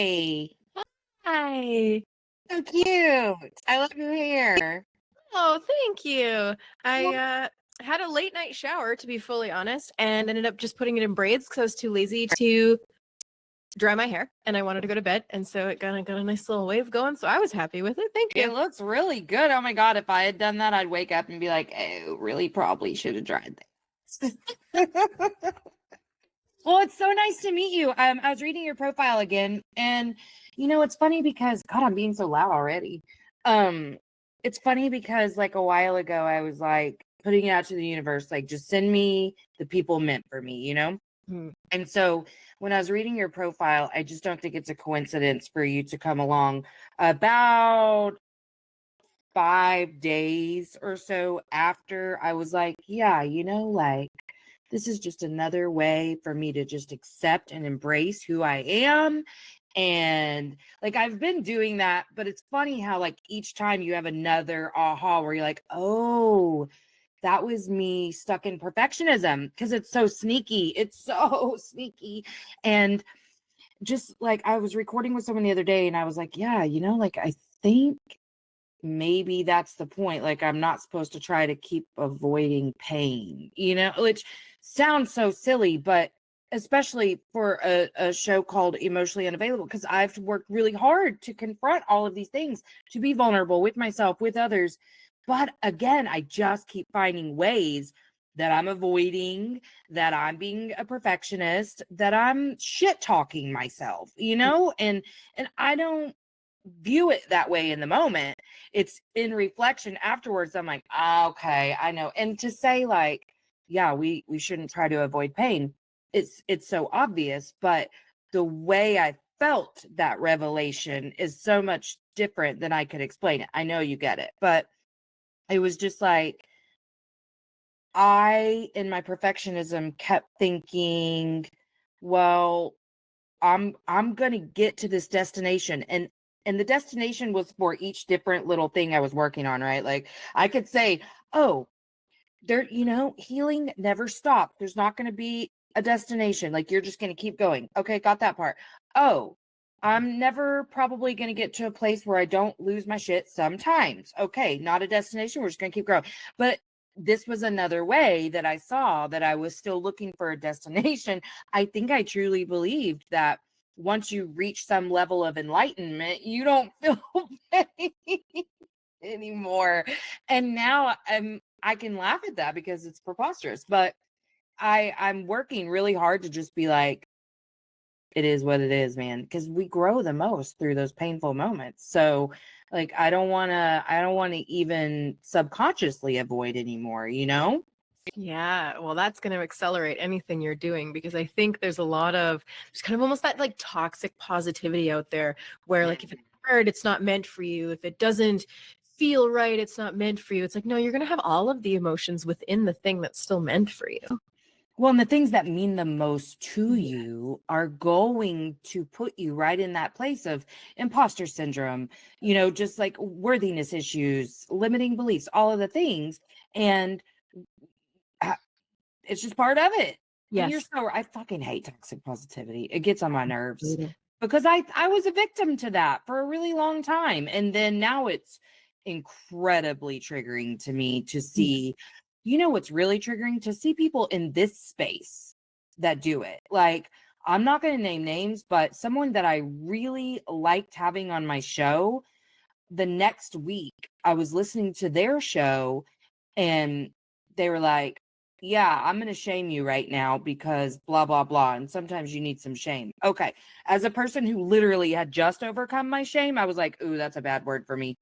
Hi. Hi. So cute. I love your hair. Oh, thank you. I had a late night shower, to be fully honest, and ended up just putting it in braids because I was too lazy to dry my hair and I wanted to go to bed. And so it kind of got a nice little wave going. So I was happy with it. Thank It you. looks really good. Oh my God. If I had done that, I'd wake up and be like, oh, really probably should have dried this. Well, it's so nice to meet you. I was reading your profile again, and it's funny because God, I'm being so loud already. It's funny because like a while ago, I was like putting it out to the universe, like just send me the people meant for me. Mm. And so when I was reading your profile, I just don't think it's a coincidence for you to come along about 5 days or so after I was like, yeah, like this is just another way for me to just accept and embrace who I am. And like I've been doing that, but it's funny how like each time you have another aha where you're like, oh, that was me stuck in perfectionism because it's so sneaky. It's so sneaky. And just like I was recording with someone the other day and I was like, yeah, like I think maybe that's the point. Like I'm not supposed to try to keep avoiding pain, which sounds so silly, but especially for a show called Emotionally Unavailable, because I've worked really hard to confront all of these things, to be vulnerable with myself, with others. But again, I just keep finding ways that I'm avoiding, that I'm being a perfectionist, that I'm shit talking myself, and I don't view it that way in the moment. It's in reflection afterwards. I'm like, okay, I know. And to say like, yeah, we shouldn't try to avoid pain. It's so obvious, but the way I felt that revelation is so much different than I could explain it. I know you get it, but it was just like I, in my perfectionism, kept thinking, well, I'm going to get to this destination, and the destination was for each different little thing I was working on, right? Like I could say, oh, there, healing never stops. There's not going to be a destination. Like you're just going to keep going. Okay, got that part. Oh, I'm never probably going to get to a place where I don't lose my shit sometimes. Okay, not a destination. We're just going to keep growing. But this was another way that I saw that I was still looking for a destination. I think I truly believed that once you reach some level of enlightenment, you don't feel pain anymore. And now I can laugh at that because it's preposterous, but I'm working really hard to just be like, it is what it is, man, because we grow the most through those painful moments. So like I don't want to even subconsciously avoid anymore. Yeah, well, that's going to accelerate anything you're doing because I think there's kind of almost that like toxic positivity out there where like if it's hard, it's not meant for you. If it doesn't feel right, it's not meant for you. It's like, no, you're going to have all of the emotions within the thing that's still meant for you. Well, and the things that mean the most to you are going to put you right in that place of imposter syndrome, just like worthiness issues, limiting beliefs, all of the things. And it's just part of it. And Yes. I fucking hate toxic positivity. It gets on my nerves because I was a victim to that for a really long time. And then now it's incredibly triggering to me to see, what's really triggering? To see people in this space that do it. Like, I'm not going to name names, but someone that I really liked having on my show, the next week I was listening to their show and they were like, yeah, I'm going to shame you right now because blah, blah, blah. And sometimes you need some shame. Okay. As a person who literally had just overcome my shame, I was like, ooh, that's a bad word for me.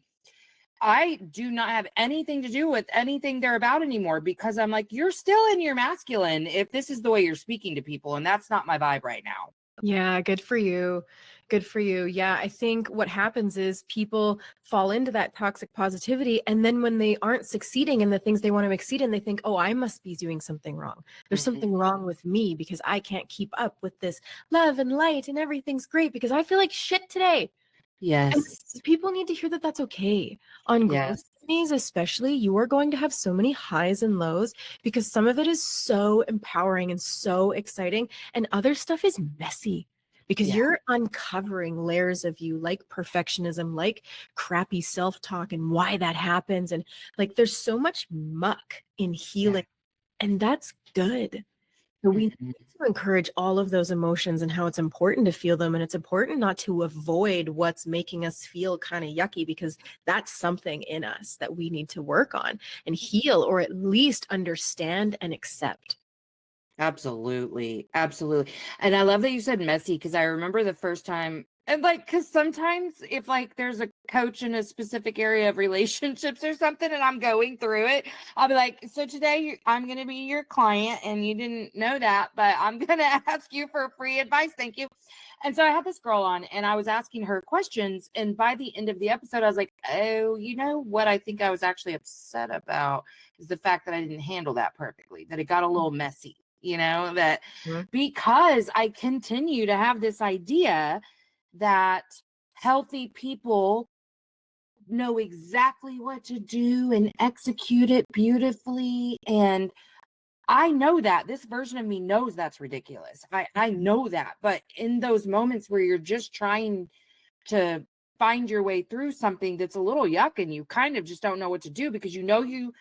I do not have anything to do with anything they're about anymore because I'm like, you're still in your masculine if this is the way you're speaking to people. And that's not my vibe right now. Yeah, good for you. Good for you. Yeah, I think what happens is people fall into that toxic positivity. And then when they aren't succeeding in the things they want to exceed in, they think, oh, I must be doing something wrong. There's something wrong with me because I can't keep up with this love and light and everything's great because I feel like shit today. Yes. And people need to hear that that's okay. On growth journeys, especially, you are going to have so many highs and lows because some of it is so empowering and so exciting, and other stuff is messy. because Yeah. you're uncovering layers of you, like perfectionism, like crappy self-talk, and why that happens. And like there's so much muck in healing, and that's good. So we Mhm. need to encourage all of those emotions and how it's important to feel them. And it's important not to avoid what's making us feel kind of yucky, because that's something in us that we need to work on and heal, or at least understand and accept. Absolutely. Absolutely. And I love that you said messy, because I remember the first time, and like, because sometimes if like there's a coach in a specific area of relationships or something and I'm going through it, I'll be like, so today I'm going to be your client and you didn't know that, but I'm going to ask you for free advice. Thank you. And so I had this girl on and I was asking her questions. And by the end of the episode, I was like, oh, you know what I think I was actually upset about is the fact that I didn't handle that perfectly, that it got a little messy, that Mhm. because I continue to have this idea that healthy people know exactly what to do and execute it beautifully. And I know that this version of me knows that's ridiculous. I know that. But in those moments where you're just trying to find your way through something that's a little yuck and you kind of just don't know what to do because you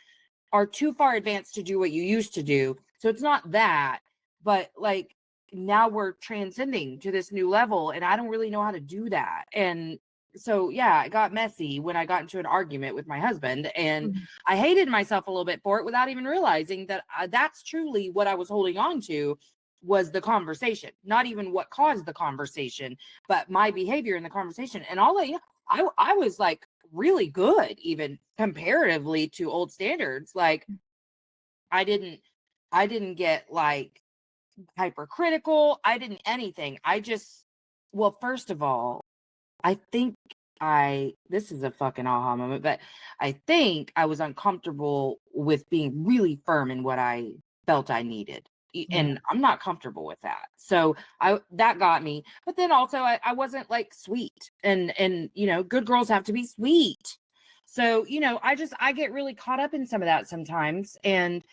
are too far advanced to do what you used to do. So it's not that, but like now we're transcending to this new level and I don't really know how to do that. And so, yeah, it got messy when I got into an argument with my husband and Mhm. I hated myself a little bit for it without even realizing that that's truly what I was holding on to was the conversation, not even what caused the conversation, but my behavior in the conversation. And I'll let you know, I was like really good, even comparatively to old standards. Like I didn't I didn't get like hypercritical. I didn't anything. I just well, first of all, I think this is a fucking aha moment, but I think I was uncomfortable with being really firm in what I felt I needed. Yeah. And I'm not comfortable with that. So that got me. But then also I wasn't like sweet. And good girls have to be sweet. So, I get really caught up in some of that sometimes. And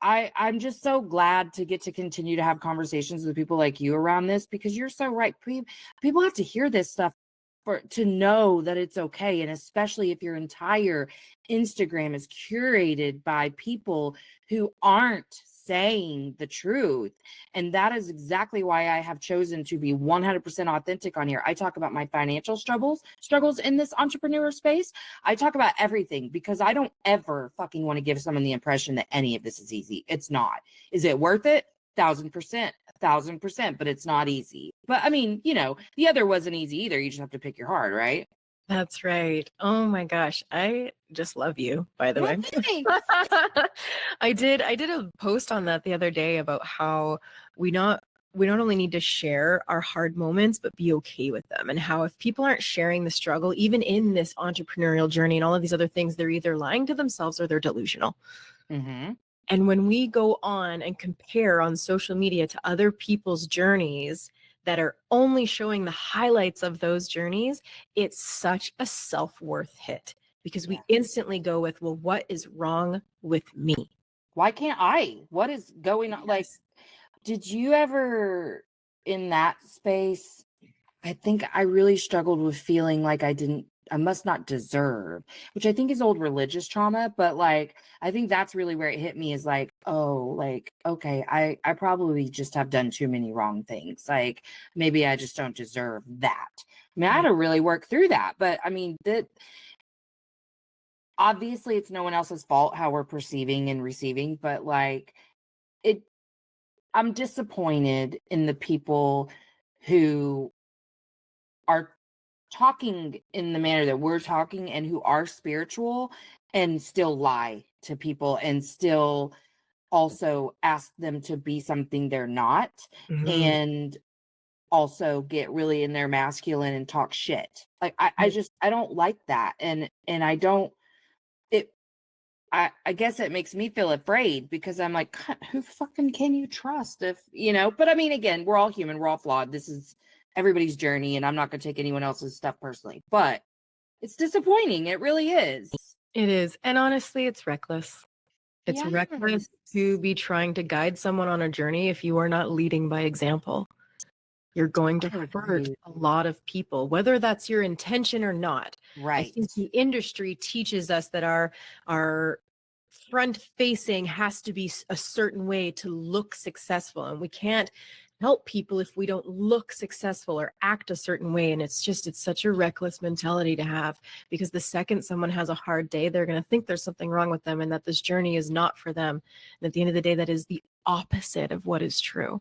I'm just so glad to get to continue to have conversations with people like you around this because you're so right. People have to hear this stuff to know that it's okay. And especially if your entire Instagram is curated by people who aren't saying the truth. And that is exactly why I have chosen to be 100% authentic on here. I talk about my financial struggles in this entrepreneur space. I talk about everything because I don't ever fucking want to give someone the impression that any of this is easy. It's not. Is it worth it? 1,000%, 1,000%, but it's not easy. But I mean, the other wasn't easy either. You just have to pick your heart, right? That's right. Oh my gosh. I just love you, by the Well, way. thanks. I did a post on that the other day about how we not only need to share our hard moments, but be okay with them. And how if people aren't sharing the struggle, even in this entrepreneurial journey and all of these other things, they're either lying to themselves or they're delusional. Mm-hmm. And when we go on and compare on social media to other people's journeys that are only showing the highlights of those journeys, it's such a self-worth hit because we Yeah. instantly go with, well, what is wrong with me? Why can't I? What is going on? Like, Yes. did you ever in that space? I think I really struggled with feeling like I must not deserve, which I think is old religious trauma. But like, I think that's really where it hit me is like, oh, like, okay, I probably just have done too many wrong things. Like, maybe I just don't deserve that. I mean, I had Yeah. to really work through that. But I mean, that obviously it's no one else's fault how we're perceiving and receiving, but like, it, I'm disappointed in the people who are talking in the manner that we're talking and who are spiritual and still lie to people and still also ask them to be something they're not Mhm. and also get really in their masculine and talk shit. Like I don't like that. And I don't it I guess it makes me feel afraid because I'm like, "God, who fucking can you trust if, but I mean, again, we're all human, we're all flawed. This is everybody's journey, and I'm not going to take anyone else's stuff personally, but it's disappointing. It really is. It is. And honestly, it's reckless. It's reckless Yes. to be trying to guide someone on a journey if you are not leading by example. You're going to I hurt agree. a lot of people, whether that's your intention or not. I Right. think the industry teaches us that our front facing has to be a certain way to look successful, and we can't help people if we don't look successful or act a certain way. And it's such a reckless mentality to have, because the second someone has a hard day, they're going to think there's something wrong with them and that this journey is not for them. And at the end of the day, that is the opposite of what is true.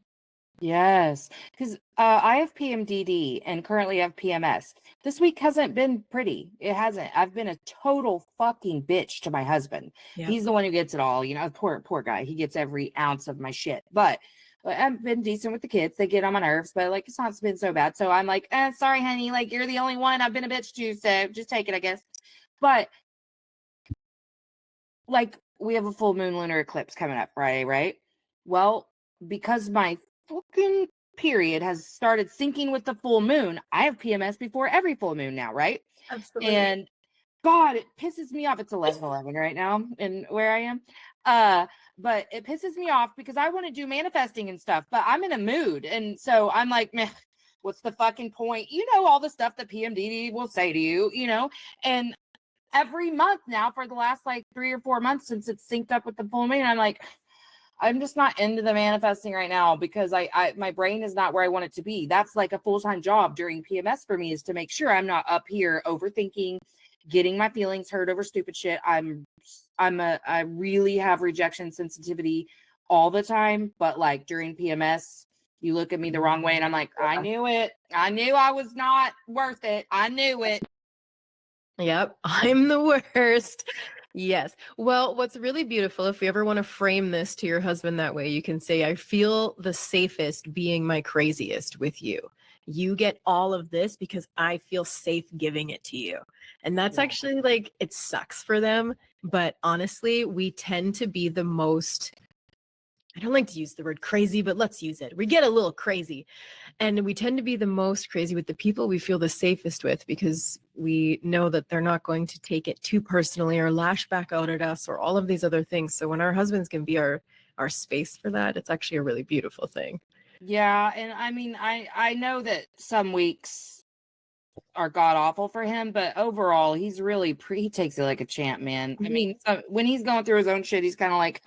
Yes, because I have PMDD and currently have PMS. This week hasn't been pretty. It hasn't. I've been a total fucking bitch to my husband. Yeah. He's the one who gets it all. Poor guy. He gets every ounce of my shit. But I've been decent with the kids. They get on my nerves, but like it's not been so bad. So I'm like, sorry, honey. Like you're the only one I've been a bitch to, so just take it, I guess. But like we have a full moon lunar eclipse coming up Friday, right? Well, because my fucking period has started syncing with the full moon, I have PMS before every full moon now, right? Absolutely. And God, it pisses me off. It's 11:11 right now and where I am. But it pisses me off because I want to do manifesting and stuff, but I'm in a mood. And so I'm like, meh, what's the fucking point? All the stuff that PMDD will say to you, and every month now for the last like 3 or 4 months since it's synced up with the full moon, I'm like, I'm just not into the manifesting right now because I my brain is not where I want it to be. That's like a full-time job during PMS for me, is to make sure I'm not up here overthinking, getting my feelings hurt over stupid shit. I really have rejection sensitivity all the time, but like during PMS, you look at me the wrong way and I'm like, I knew it. I knew I was not worth it. I knew it. Yep, I'm the worst. Yes. Well, what's really beautiful, if we ever want to frame this to your husband that way, you can say, I feel the safest being my craziest with you. You get all of this because I feel safe giving it to you. And that's Yeah. actually like, it sucks for them. But honestly, we tend to be the most, I don't like to use the word crazy, but let's use it. We get a little crazy. And we tend to be the most crazy with the people we feel the safest with, because we know that they're not going to take it too personally or lash back out at us or all of these other things. So when our husbands can be our space for that, it's actually a really beautiful thing. Yeah, and I mean, I know that some weeks are god awful for him, but overall, he's really he takes it like a champ, man. I mean, when he's going through his own shit, he's kind of like,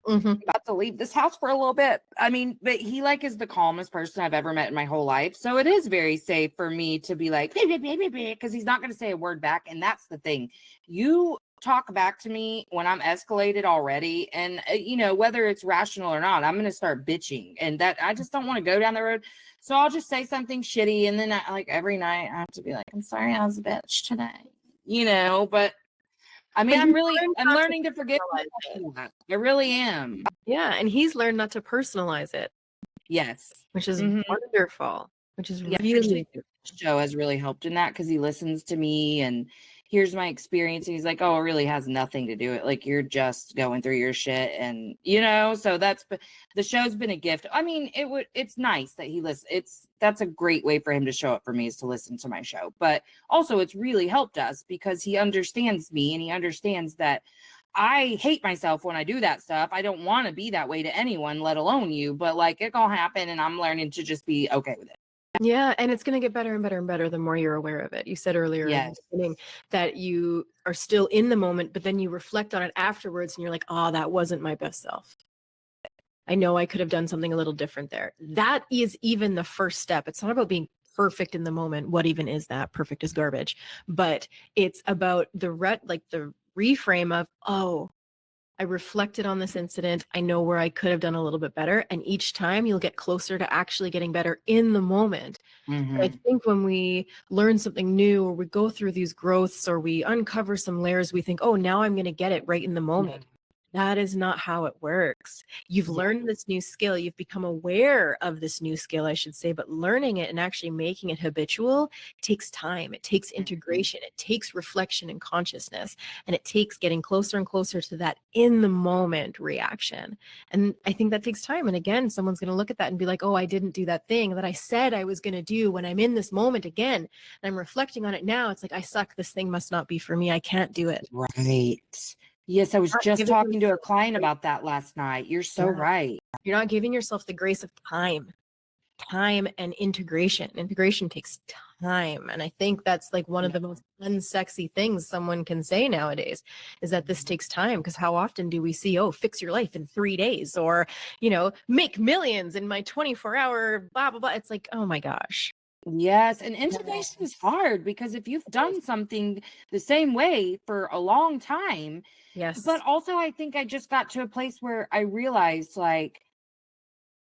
about to leave this house for a little bit. I mean, but he like is the calmest person I've ever met in my whole life. So it is very safe for me to be like, because he's not going to say a word back. And that's the thing. You talk back to me when I'm escalated already. And, whether it's rational or not, I'm going to start bitching. And that I just don't want to go down the road. So I'll just say something shitty. And then every night I have to be like, I'm sorry I was a bitch today, but I mean, I'm learning to forgive myself. I really am. Yeah, and he's learned not to personalize it. Yes. Which is wonderful, which is Really, really the show has really helped in that because he listens to me and hears my experience. And he's like, oh, it really has nothing to do it. Like you're just going through your shit. And, so the show's been a gift. I mean, it's nice that he listens. That's a great way for him to show up for me, is to listen to my show. But also it's really helped us because he understands me and he understands that I hate myself when I do that stuff. I don't want to be that way to anyone, let alone you, but like it gonna happen and I'm learning to just be okay with it. Yeah, and it's going to get better and better and better the more you're aware of it. You said earlier in the beginning that you are still in the moment, but then you reflect on it afterwards and you're like, oh, that wasn't my best self. I know I could have done something a little different there. That is even the first step. It's not about being perfect in the moment. What even is that? Perfect is garbage. But it's about the reframe of, oh, I reflected on this incident. I know where I could have done a little bit better. And each time you'll get closer to actually getting better in the moment. I think when we learn something new, or we go through these growths, or we uncover some layers, we think, oh, now I'm going to get it right in the moment. That is not how it works. You've learned this new skill. You've become aware of this new skill, I should say, but learning it and actually making it habitual takes time. It takes integration. It takes reflection and consciousness, and it takes getting closer and closer to that in the moment reaction. And I think that takes time. And again, someone's going to look at that and be like, oh, I didn't do that thing that I said I was going to do when I'm in this moment again. And I'm reflecting on it now. It's like, I suck. This thing must not be for me. I can't do it. Right. Yes, I was Not just giving talking to a yourself client about that last night. You're so Yeah. right. You're not giving yourself the grace of time and integration. Integration takes time. And I think that's like one of Yeah. the most unsexy things someone can say nowadays is that this takes time. Because how often do we see, oh, fix your life in 3 days, or, make millions in my 24-hour blah, blah, blah. It's like, oh my gosh. Yes, and integration is hard because if you've done something the same way for a long time, but Yes. also I think I just got to a place where I realized like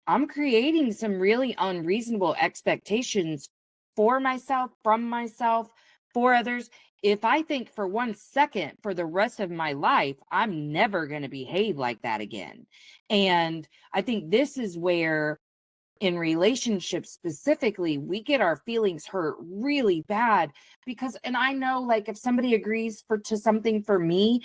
I'm creating some really unreasonable expectations for myself, from myself, for others. If I think for 1 second for the rest of my life, I'm never going to behave like that again. And I think this is where, in relationships specifically, we get our feelings hurt really bad because, and I know like if somebody agrees to something for me,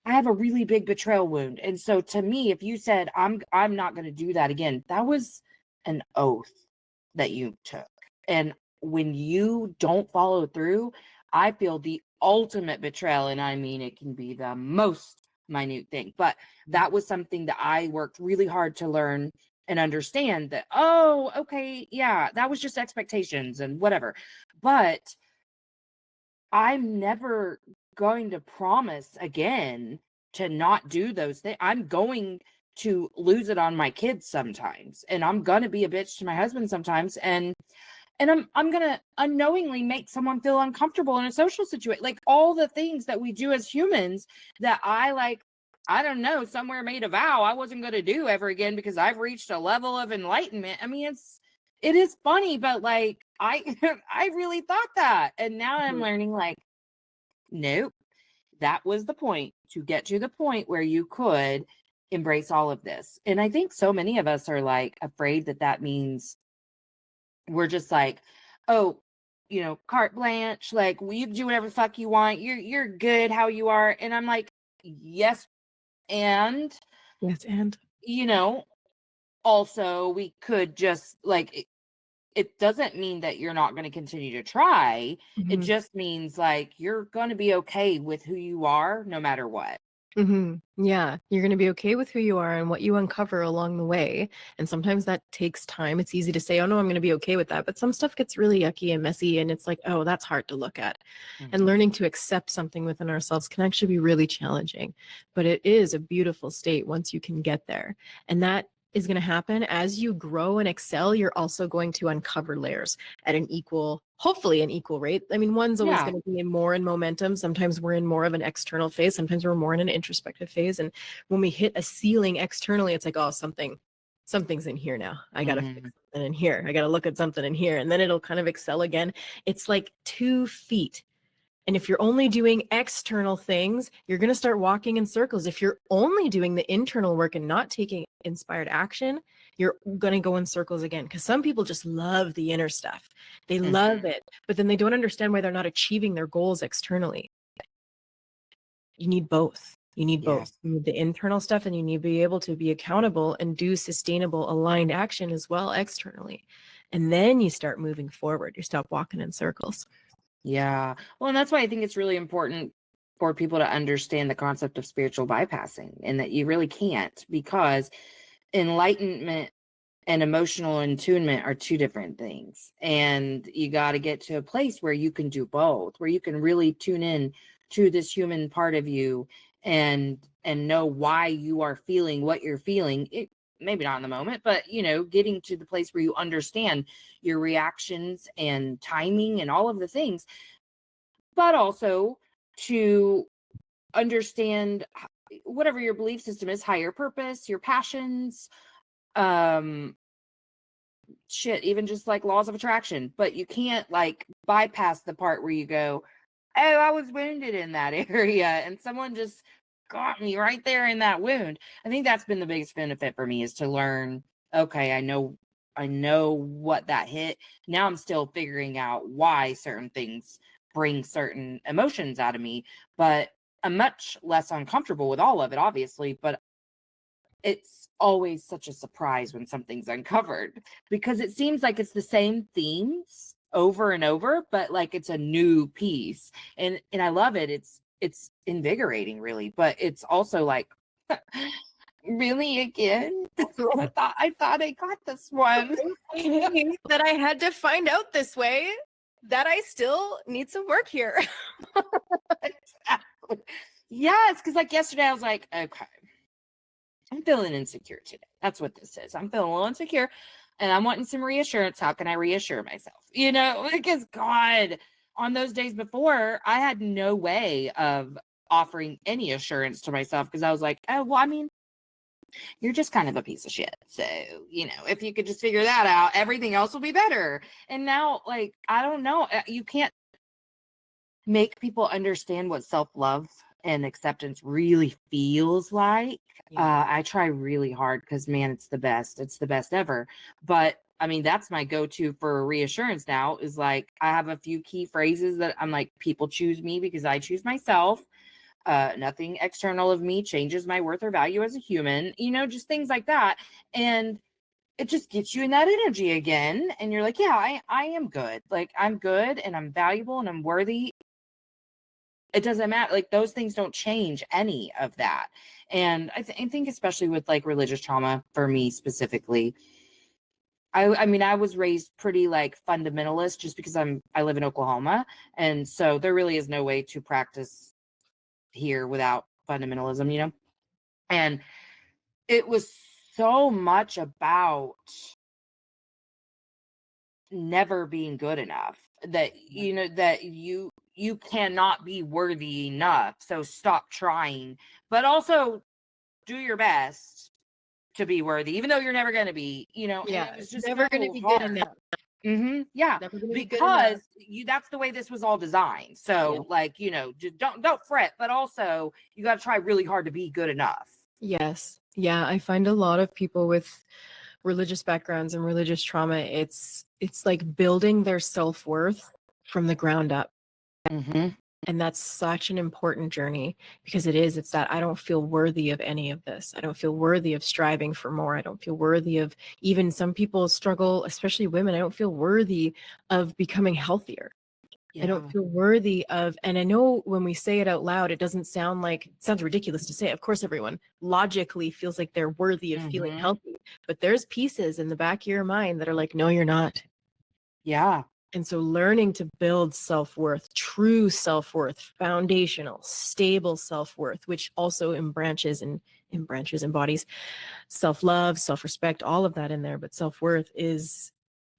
I have a really big betrayal wound. And so to me, if you said I'm not going to do that again, that was an oath that you took. And when you don't follow through, I feel the ultimate betrayal. And I mean, it can be the most minute thing. But that was something that I worked really hard to learn and understand that, oh, okay, yeah, that was just expectations and whatever. But I'm never going to promise again to not do those things. I'm going to lose it on my kids sometimes, and I'm going to be a bitch to my husband sometimes, and I'm going to unknowingly make someone feel uncomfortable in a social situation. Like all the things that we do as humans that I don't know, somewhere made a vow I wasn't going to do ever again because I've reached a level of enlightenment. I mean, it is funny, but like I I really thought that. And now I'm learning like, nope, that was the point, to get to the point where you could embrace all of this. And I think so many of us are like afraid that that means we're just like, oh, carte blanche, like you do whatever the fuck you want. You're good how you are. And I'm like, yes, and Yes. And you know, also we could just like it doesn't mean that you're not going to continue to try. It Mhm. just means like you're going to be okay with who you are no matter what. Yeah, you're going to be okay with who you are and what you uncover along the way. And sometimes that takes time. It's easy to say, oh, no, I'm going to be okay with that. But some stuff gets really yucky and messy. And it's like, oh, that's hard to look at. And Mhm. learning to accept something within ourselves can actually be really challenging. But it is a beautiful state once you can get there. And that is going to happen as you grow and excel. You're also going to uncover layers at an equal, hopefully an equal rate. I mean, one's always Yeah. going to be more in momentum. Sometimes we're in more of an external phase. Sometimes we're more in an introspective phase. And when we hit a ceiling externally, it's like, oh, something's in here now. I got to fix Mhm. something in here. I got to look at something in here. And then it'll kind of excel again. It's like 2 feet. And if you're only doing external things, you're going to start walking in circles. If you're only doing the internal work and not taking inspired action, you're going to go in circles again. Because some people just love the inner stuff. They love Mhm. it, but then they don't understand why they're not achieving their goals externally. You need both. You need both. Yes. You need the internal stuff, and you need to be able to be accountable and do sustainable, aligned action as well externally. And then you start moving forward. You stop walking in circles. Yeah. Well, and that's why I think it's really important for people to understand the concept of spiritual bypassing, and that you really can't, because enlightenment and emotional attunement are two different things. And you got to get to a place where you can do both, where you can really tune in to this human part of you and know why you are feeling what you're feeling. It maybe not in the moment, but getting to the place where you understand your reactions and timing and all of the things, but also to understand whatever your belief system is, higher purpose, your passions, um shit, even just like laws of attraction. But you can't like bypass the part where you go, oh, I was wounded in that area and someone just got me right there in that wound. I think that's been the biggest benefit for me, is to learn, okay, I know what that hit. Now I'm still figuring out why certain things bring certain emotions out of me, but I'm much less uncomfortable with all of it, obviously. But it's always such a surprise when something's uncovered, because it seems like it's the same themes over and over, but like it's a new piece. And I love it. it's invigorating really, but it's also like, really again? I thought I got this one. That I had to find out this way, that I still need some work here. Exactly. Yes, because like yesterday I was like, okay, I'm feeling insecure today. That's what this is. I'm feeling a little insecure and I'm wanting some reassurance. How can I reassure myself? You know, because God, on those days before, I had no way of offering any assurance to myself because I was like, oh, well, I mean, you're just kind of a piece of shit. So, you know, if you could just figure that out, everything else will be better. And now, like, I don't know, you can't make people understand what self-love and acceptance really feels like. I try really hard because man, it's the best. It's the best ever. But I mean, that's my go-to for reassurance now is like I have a few key phrases that I'm like, people choose me because I choose myself. Nothing external of me changes my worth or value as a human, you know, just things like that. And it just gets you in that energy again. And you're like, yeah, I am good. Like I'm good and I'm valuable and I'm worthy. It doesn't matter. Like those things don't change any of that. And I think especially with like religious trauma for me specifically, I mean, I was raised pretty like fundamentalist just because I live in Oklahoma. And so there really is no way to practice here without fundamentalism, you know? And it was so much about never being good enough that you know that you cannot be worthy enough, so stop trying, but also do your best to be worthy even though you're never going to be, you know. And Yeah, it was it's just never going to so be good hard. enough. Yeah, Never going to be good because enough. that's the way this was all designed. So Yeah. like, you know, just don't fret, but also you got to try really hard to be good enough. Yes. Yeah, I find a lot of people with religious backgrounds and religious trauma, it's like building their self-worth from the ground up. Mm-hmm. And that's such an important journey because it's that I don't feel worthy of any of this. I don't feel worthy of striving for more. I don't feel worthy of, even some people struggle, especially women, I don't feel worthy of becoming healthier. I don't feel worthy of, and I know when we say it out loud, it doesn't sound like, it sounds ridiculous to say. Of course, everyone logically feels like they're worthy of feeling healthy, but there's pieces in the back of your mind that are like, no, you're not. Yeah. And so learning to build self-worth, true self-worth, foundational, stable self-worth, which also embodies self-love, self-respect, all of that in there. But self-worth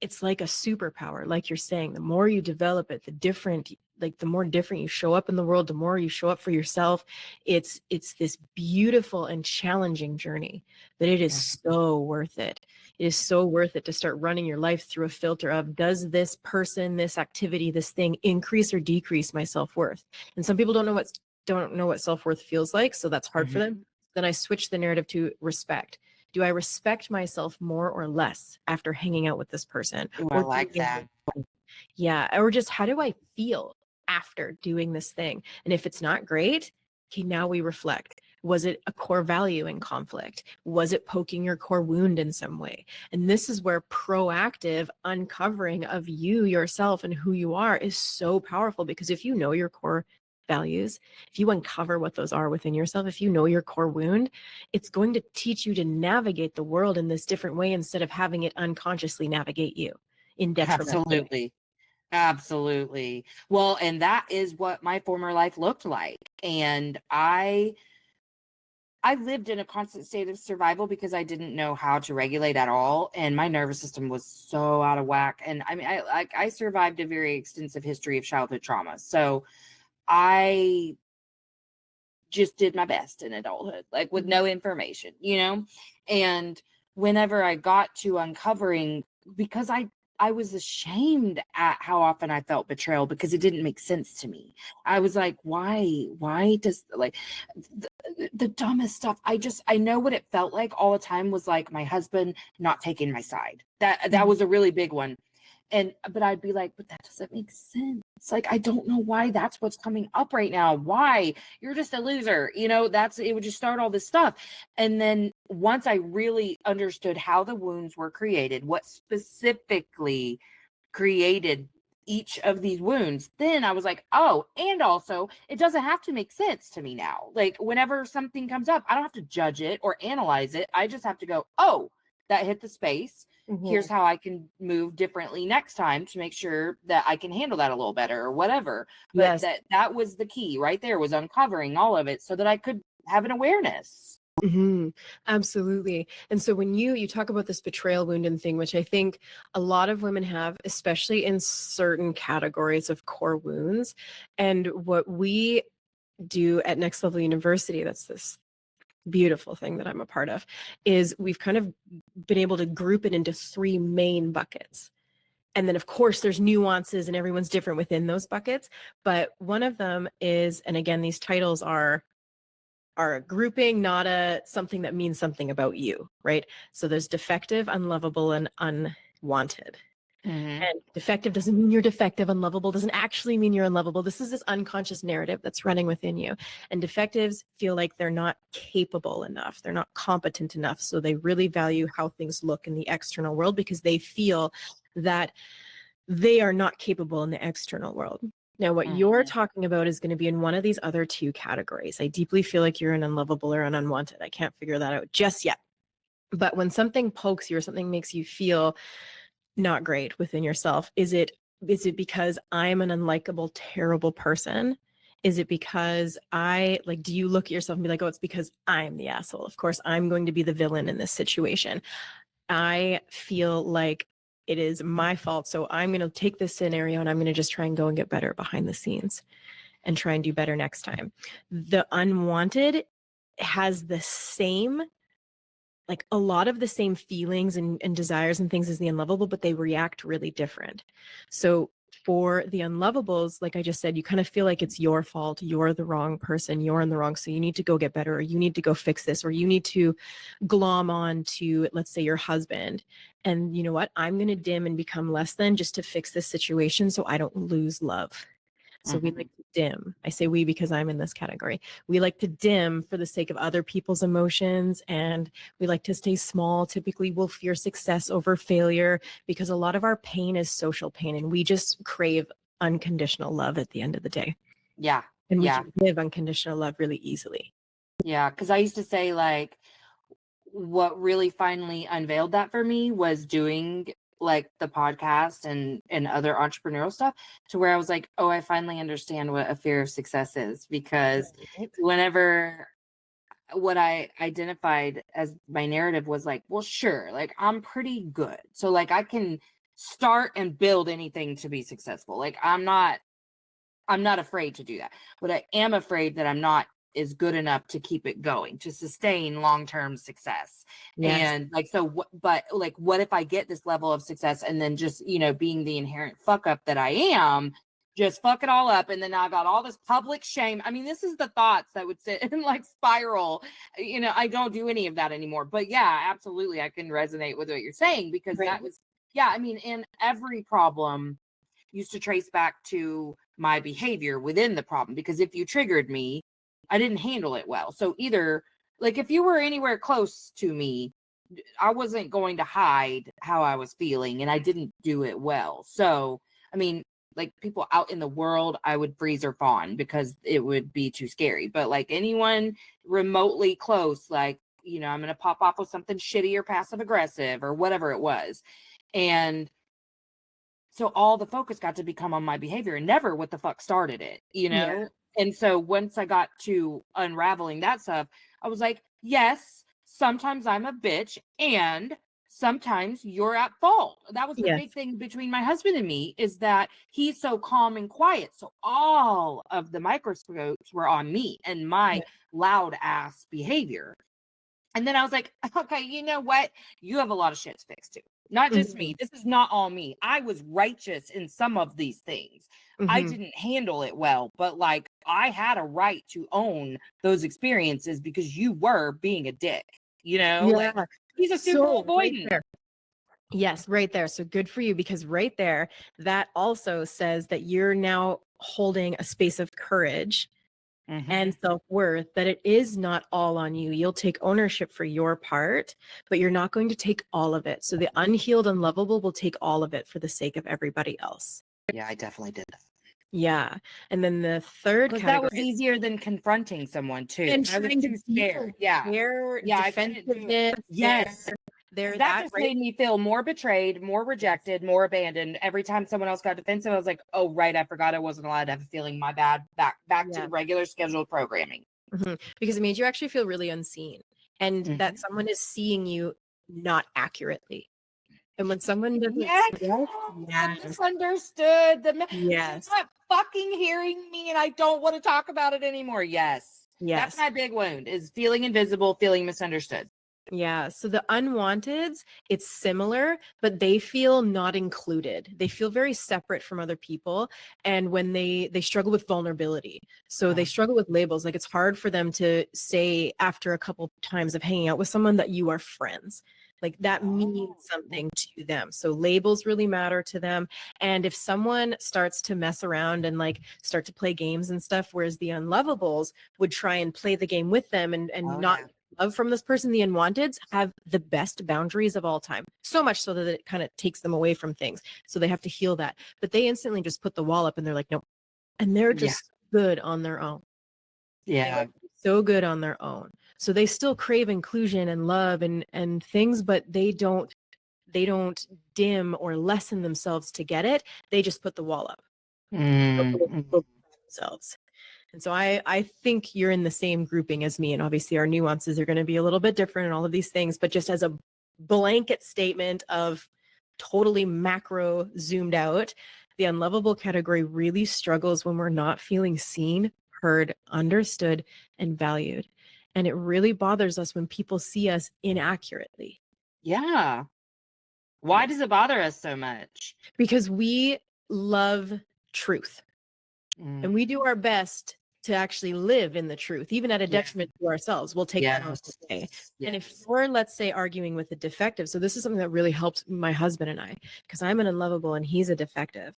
it's like a superpower. Like you're saying, the more you develop it, the more different you show up in the world, the more you show up for yourself. It's this beautiful and challenging journey that it is so worth it. It is so worth it to start running your life through a filter of, does this person, this activity, this thing increase or decrease my self-worth? And some people don't know what self-worth feels like, so that's hard for them. Then I switch the narrative to respect. Do I respect myself more or less after hanging out with this person? Ooh, I Or like that. yeah, or just how do I feel after doing this thing? And if it's not great, okay, now we reflect. Was it a core value in conflict? Was it poking your core wound in some way? And this is where proactive uncovering of you, yourself, and who you are is so powerful, because if you know your core values, if you uncover what those are within yourself, if you know your core wound, it's going to teach you to navigate the world in this different way instead of having it unconsciously navigate you in detrimental ways. Absolutely. Absolutely. Well, and that is what my former life looked like. And I lived in a constant state of survival because I didn't know how to regulate at all, and my nervous system was so out of whack. And I mean, I survived a very extensive history of childhood trauma. So I just did my best in adulthood, like with no information, you know? And whenever I got to uncovering, because I was ashamed at how often I felt betrayal because it didn't make sense to me. I was like, why does like the dumbest stuff. I know what it felt like all the time was like my husband not taking my side. That was a really big one. And but I'd be like, but that doesn't make sense. Like, I don't know why that's what's coming up right now. Why? You're just a loser. You know, it would just start all this stuff. And then once I really understood how the wounds were created, what specifically created each of these wounds, then I was like, oh, and also it doesn't have to make sense to me now. Like whenever something comes up, I don't have to judge it or analyze it. I just have to go, oh, that hit the space. Here's how I can move differently next time to make sure that I can handle that a little better or whatever. But Yes. that was the key right there, was uncovering all of it so that I could have an awareness. Absolutely. And so when you talk about this betrayal wound and thing, which I think a lot of women have, especially in certain categories of core wounds, and what we do at Next Level University, that's this beautiful thing that I'm a part of, is we've kind of been able to group it into 3 main buckets. And then of course there's nuances and everyone's different within those buckets. But one of them is, and again, these titles are a grouping, not a something that means something about you, right? So there's defective, unlovable, and unwanted. And defective doesn't mean you're defective. Unlovable doesn't actually mean you're unlovable. This is this unconscious narrative that's running within you. And defectives feel like they're not capable enough. They're not competent enough. So they really value how things look in the external world because they feel that they are not capable in the external world. Now, what you're talking about is going to be in one of these other 2 categories. I deeply feel like you're an unlovable or an unwanted. I can't figure that out just yet. But when something pokes you or something makes you feel not great within yourself, is it because I'm an unlikable, terrible person? Is it because do you look at yourself and be like, oh, it's because I'm the asshole? Of course, I'm going to be the villain in this situation. I feel like it is my fault. So I'm going to take this scenario and I'm going to just try and go and get better behind the scenes and try and do better next time. The unwanted has the same, like a lot of the same feelings and desires and things as the unlovable, but they react really different. So for the unlovables, like I just said, you kind of feel like it's your fault. You're the wrong person. You're in the wrong. So you need to go get better, or you need to go fix this, or you need to glom on to, let's say, your husband. And you know what? I'm going to dim and become less than just to fix this situation so I don't lose love. So we like to dim. I say we because I'm in this category. We like to dim for the sake of other people's emotions, and we like to stay small. Typically, we'll fear success over failure because a lot of our pain is social pain, and we just crave unconditional love at the end of the day. Yeah. And we can give unconditional love really easily. Yeah. Because I used to say, like, what really finally unveiled that for me was doing like the podcast and other entrepreneurial stuff, to where I was like, oh, I finally understand what a fear of success is. Because whenever what I identified as my narrative was like, well, sure, like I'm pretty good. So like I can start and build anything to be successful. Like I'm not afraid to do that. But I am afraid that I'm not is good enough to keep it going, to sustain long-term success. Yes. And like, so but like, what if I get this level of success and then just, being the inherent fuck up that I am, just fuck it all up, and then I got all this public shame. I mean, this is the thoughts that would sit and like spiral. I don't do any of that anymore. But yeah, absolutely, I can resonate with what you're saying, because that was, I mean, in every problem used to trace back to my behavior within the problem, because if you triggered me, I didn't handle it well. So either, like, if you were anywhere close to me, I wasn't going to hide how I was feeling, and I didn't do it well. So, I mean, like people out in the world, I would freeze or fawn because it would be too scary. But like anyone remotely close, like, I'm going to pop off with something shitty or passive aggressive or whatever it was. And so all the focus got to become on my behavior and never what the fuck started it, Yeah. And so once I got to unraveling that stuff, I was like, yes, sometimes I'm a bitch and sometimes you're at fault. That was the big thing between my husband and me, is that he's so calm and quiet. So all of the microscopes were on me and my loud ass behavior. And then I was like, okay, you know what? You have a lot of shit to fix too. Not just me. This is not all me. I was righteous in some of these things. I didn't handle it well, but like I had a right to own those experiences because you were being a dick, like he's a super avoidant. Right, yes, right there. So good for you, because right there, that also says that you're now holding a space of courage and self-worth, that it is not all on you. You'll take ownership for your part, but you're not going to take all of it. So the unhealed, unlovable will take all of it for the sake of everybody else. Yeah, I definitely did that. Yeah. And then the third Because that was category easier than confronting someone too. and I was trying to too deal scared. Yeah. their Yeah, I couldn't do it. defensiveness, Yes. their That that just right. made me feel more betrayed, more rejected, more abandoned. Every time someone else got defensive, I was like, "Oh, right, I forgot I wasn't allowed to have a feeling. My bad. Back to Yeah. the regular scheduled programming." Because it made you actually feel really unseen and that someone is seeing you not accurately. And when someone doesn't Yes, see us, the misunderstood. They're yes, not fucking hearing me, and I don't want to talk about it anymore. Yes, that's yes. my big wound: is feeling invisible, feeling misunderstood. Yeah. So the unwanteds, it's similar, but they feel not included. They feel very separate from other people. And when they struggle with vulnerability. So they struggle with labels. Like it's hard for them to say after a couple times of hanging out with someone that you are friends. Like that means something to them. So labels really matter to them. And if someone starts to mess around and like start to play games and stuff, whereas the unlovables would try and play the game with them and not love from this person, the unwanteds have the best boundaries of all time. So much so that it kind of takes them away from things. So they have to heal that. But they instantly just put the wall up and they're like, nope. And they're just good on their own. Yeah. So good on their own. So they still crave inclusion and love and things, but they don't dim or lessen themselves to get it. They just put the wall up. Themselves. And so I think you're in the same grouping as me. And obviously our nuances are going to be a little bit different and all of these things, but just as a blanket statement of totally macro zoomed out, the unlovable category really struggles when we're not feeling seen, heard, understood, and valued. And it really bothers us when people see us inaccurately. Yeah. Why does it bother us so much? Because we love truth. And we do our best to actually live in the truth, even at a detriment to ourselves. We'll take that on today. And if you're, let's say, arguing with a defective, so this is something that really helped my husband and I, because I'm an unlovable and he's a defective.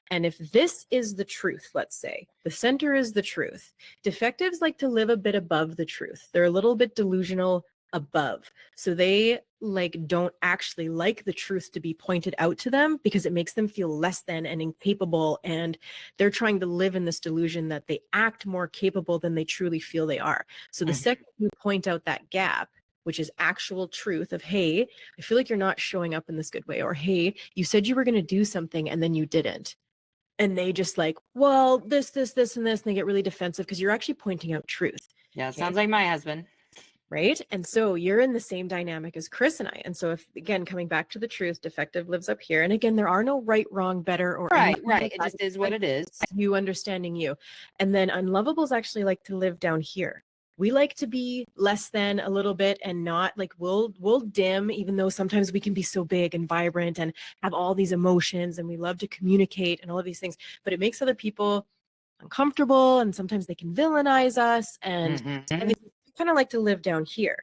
And if this is the truth, let's say, the center is the truth, defectives like to live a bit above the truth. They're a little bit delusional above. So they like don't actually like the truth to be pointed out to them because it makes them feel less than and incapable, and they're trying to live in this delusion that they act more capable than they truly feel they are. So the second you point out that gap, which is actual truth of, hey, I feel like you're not showing up in this good way, or hey, you said you were going to do something and then you didn't, and they just like, well, this and this, and they get really defensive because you're actually pointing out truth. Yeah, it sounds like my husband. Right. And so you're in the same dynamic as Chris and I. And so if, again, coming back to the truth, defective lives up here. And again, there are no right, wrong, better, or Right. like It just is what it is. You understanding you. And then unlovables actually like to live down here. We like to be less than a little bit and not like we'll dim, even though sometimes we can be so big and vibrant and have all these emotions and we love to communicate and all of these things, but it makes other people uncomfortable and sometimes they can villainize us and they kind of like to live down here.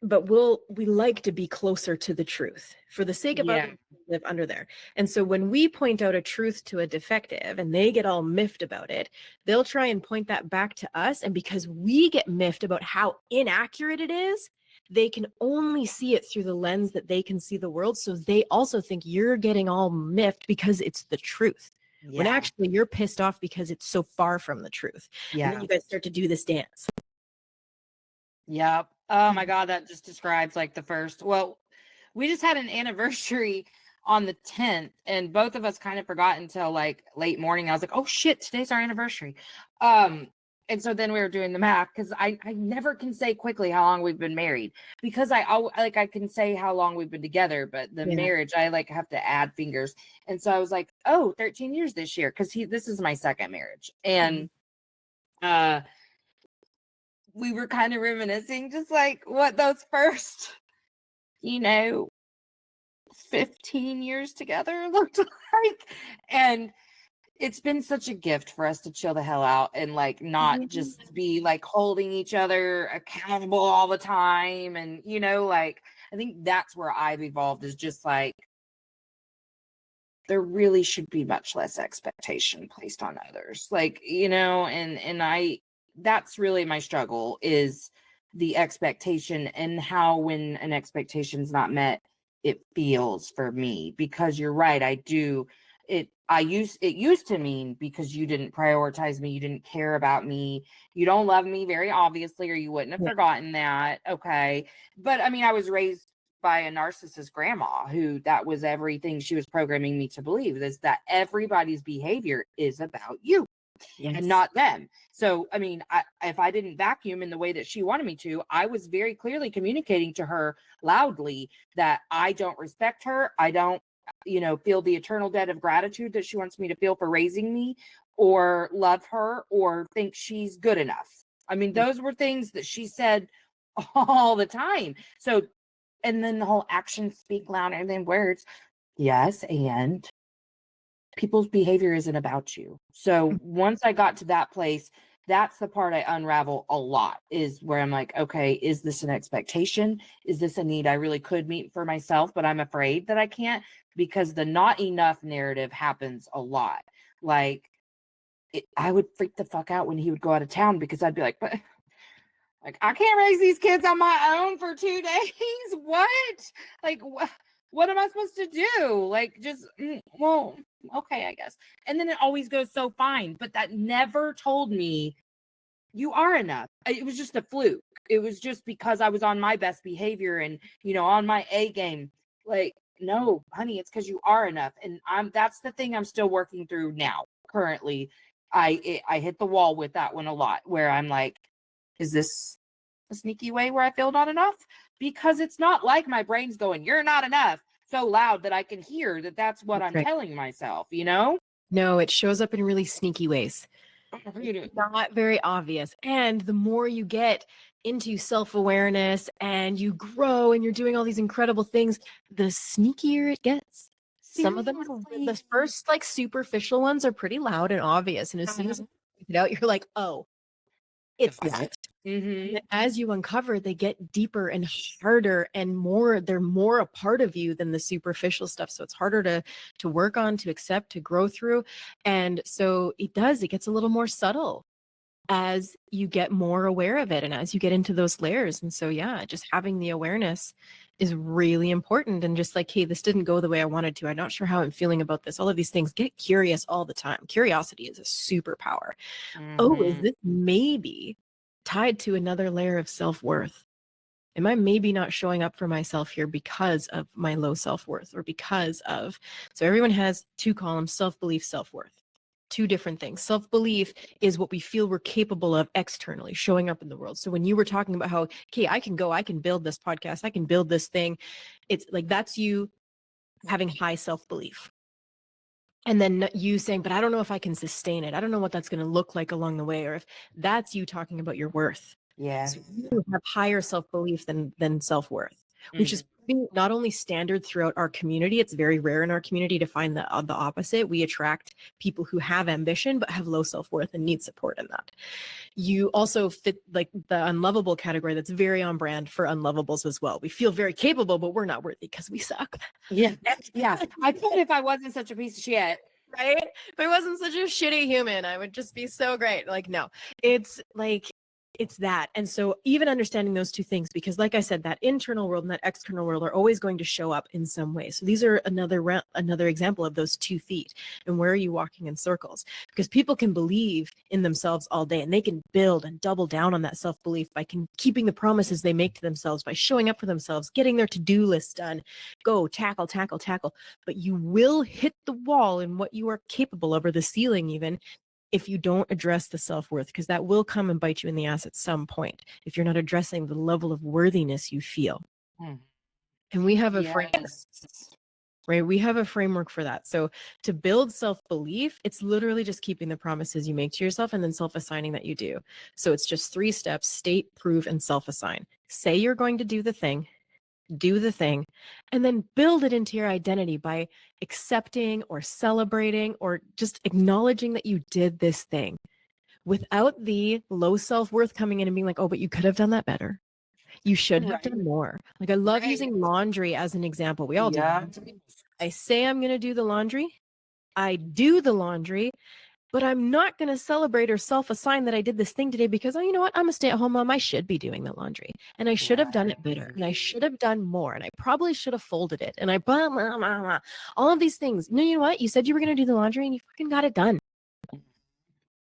But we like to be closer to the truth for the sake of others to live under there. And so when we point out a truth to a defective and they get all miffed about it, they'll try and point that back to us. And because we get miffed about how inaccurate it is, they can only see it through the lens that they can see the world. So they also think you're getting all miffed because it's the truth. When actually you're pissed off because it's so far from the truth. And then you guys start to do this dance. Yep. Oh my God, that just describes like the first. Well, we just had an anniversary on the 10th, and both of us kind of forgot until like late morning. I was like, oh shit, today's our anniversary. And so then we were doing the math because I never can say quickly how long we've been married, because I can say how long we've been together, but the marriage I like have to add fingers. And so I was like, oh, 13 years this year, because this is my second marriage. And we were kind of reminiscing just like what those first, 15 years together looked like. And it's been such a gift for us to chill the hell out and like not just be like holding each other accountable all the time. And, like, I think that's where I've evolved, is just like, there really should be much less expectation placed on others. Like, and that's really my struggle, is the expectation and how when an expectation is not met, it feels for me. Because you're right, I do it used to mean because you didn't prioritize me, you didn't care about me, you don't love me very obviously, or you wouldn't have forgotten that. Okay. But I mean, I was raised by a narcissist grandma who that was everything she was programming me to believe, is that everybody's behavior is about you and not them. So, I mean, if I didn't vacuum in the way that she wanted me to, I was very clearly communicating to her loudly that I don't respect her. I don't, feel the eternal debt of gratitude that she wants me to feel for raising me, or love her, or think she's good enough. I mean, those were things that she said all the time. So, and then the whole actions speak louder than words. Yes, and people's behavior isn't about you. So once I got to that place, that's the part I unravel a lot, is where I'm like, okay, is this an expectation? Is this a need I really could meet for myself, but I'm afraid that I can't? Because the not enough narrative happens a lot. Like, I would freak the fuck out when he would go out of town, because I'd be like, but like, I can't raise these kids on my own for 2 days. What? Like, what am I supposed to do? Like, just, well, okay, I guess. And then it always goes so fine. But that never told me you are enough. It was just a fluke. It was just because I was on my best behavior and, on my A game. Like, no, honey, it's because you are enough. And that's the thing I'm still working through now. Currently, I hit the wall with that one a lot, where I'm like, is this a sneaky way where I feel not enough? Because it's not like my brain's going, you're not enough, so loud that I can hear that that's what I'm telling myself, No, it shows up in really sneaky ways. Not very obvious. And the more you get into self-awareness and you grow and you're doing all these incredible things, the sneakier it gets. Some of them, the first like superficial ones are pretty loud and obvious. And as soon as you point it out, you're like, oh, it's that. And as you uncover, they get deeper and harder and they're more a part of you than the superficial stuff. So it's harder to work on, to accept, to grow through. And so it gets a little more subtle as you get more aware of it and as you get into those layers. And so, yeah, just having the awareness is really important. And just like, hey, this didn't go the way I wanted to. I'm not sure how I'm feeling about this. All of these things, get curious all the time. Curiosity is a superpower. Oh, is this maybe tied to another layer of self-worth? Am I maybe not showing up for myself here because of my low self-worth, or because of, so everyone has two columns: self-belief, self-worth. Two different things. Self-belief is what we feel we're capable of externally, showing up in the world. So when you were talking about how, okay, I can build this podcast, I can build this thing, it's like, that's you having high self-belief. And then you saying, but I don't know if I can sustain it. I don't know what that's going to look like along the way. Or if that's you talking about your worth. Yeah. So you have higher self-belief than self-worth, which is not only standard throughout our community. It's very rare in our community to find the opposite. We attract people who have ambition, but have low self-worth and need support in that. You also fit like the unlovable category. That's very on brand for unlovables as well. We feel very capable, but we're not worthy because we suck. Yeah. Yeah. I thought if I wasn't such a piece of shit, right? If I wasn't such a shitty human, I would just be so great. Like, no, it's like, it's that. And so even understanding those two things, because like I said, that internal world and that external world are always going to show up in some way. So these are another example of those 2 feet. And where are you walking in circles? Because people can believe in themselves all day, and they can build and double down on that self-belief by keeping the promises they make to themselves, by showing up for themselves, getting their to-do list done, go tackle, tackle, tackle. But you will hit the wall in what you are capable of, or the ceiling even, if you don't address the self-worth, because that will come and bite you in the ass at some point if you're not addressing the level of worthiness you feel. And we have a framework, right? We have a framework for that. So to build self-belief, it's literally just keeping the promises you make to yourself and then self-assigning that you do. So it's just 3 steps: state, prove, and self-assign. Say you're going to do the thing, and then build it into your identity by accepting or celebrating or just acknowledging that you did this thing, without the low self-worth coming in and being like, oh, but you could have done that better. You should have done more. Like, I love using laundry as an example. We all do. I say I'm going to do the laundry. I do the laundry. but I'm not going to celebrate or self-assign that I did this thing today because, oh, you know what? I'm a stay-at-home mom. I should be doing the laundry, and I should have done it better, and I should have done more, and I probably should have folded it, and I blah, blah, blah, blah. All of these things. No, you know what? You said you were going to do the laundry, and you fucking got it done.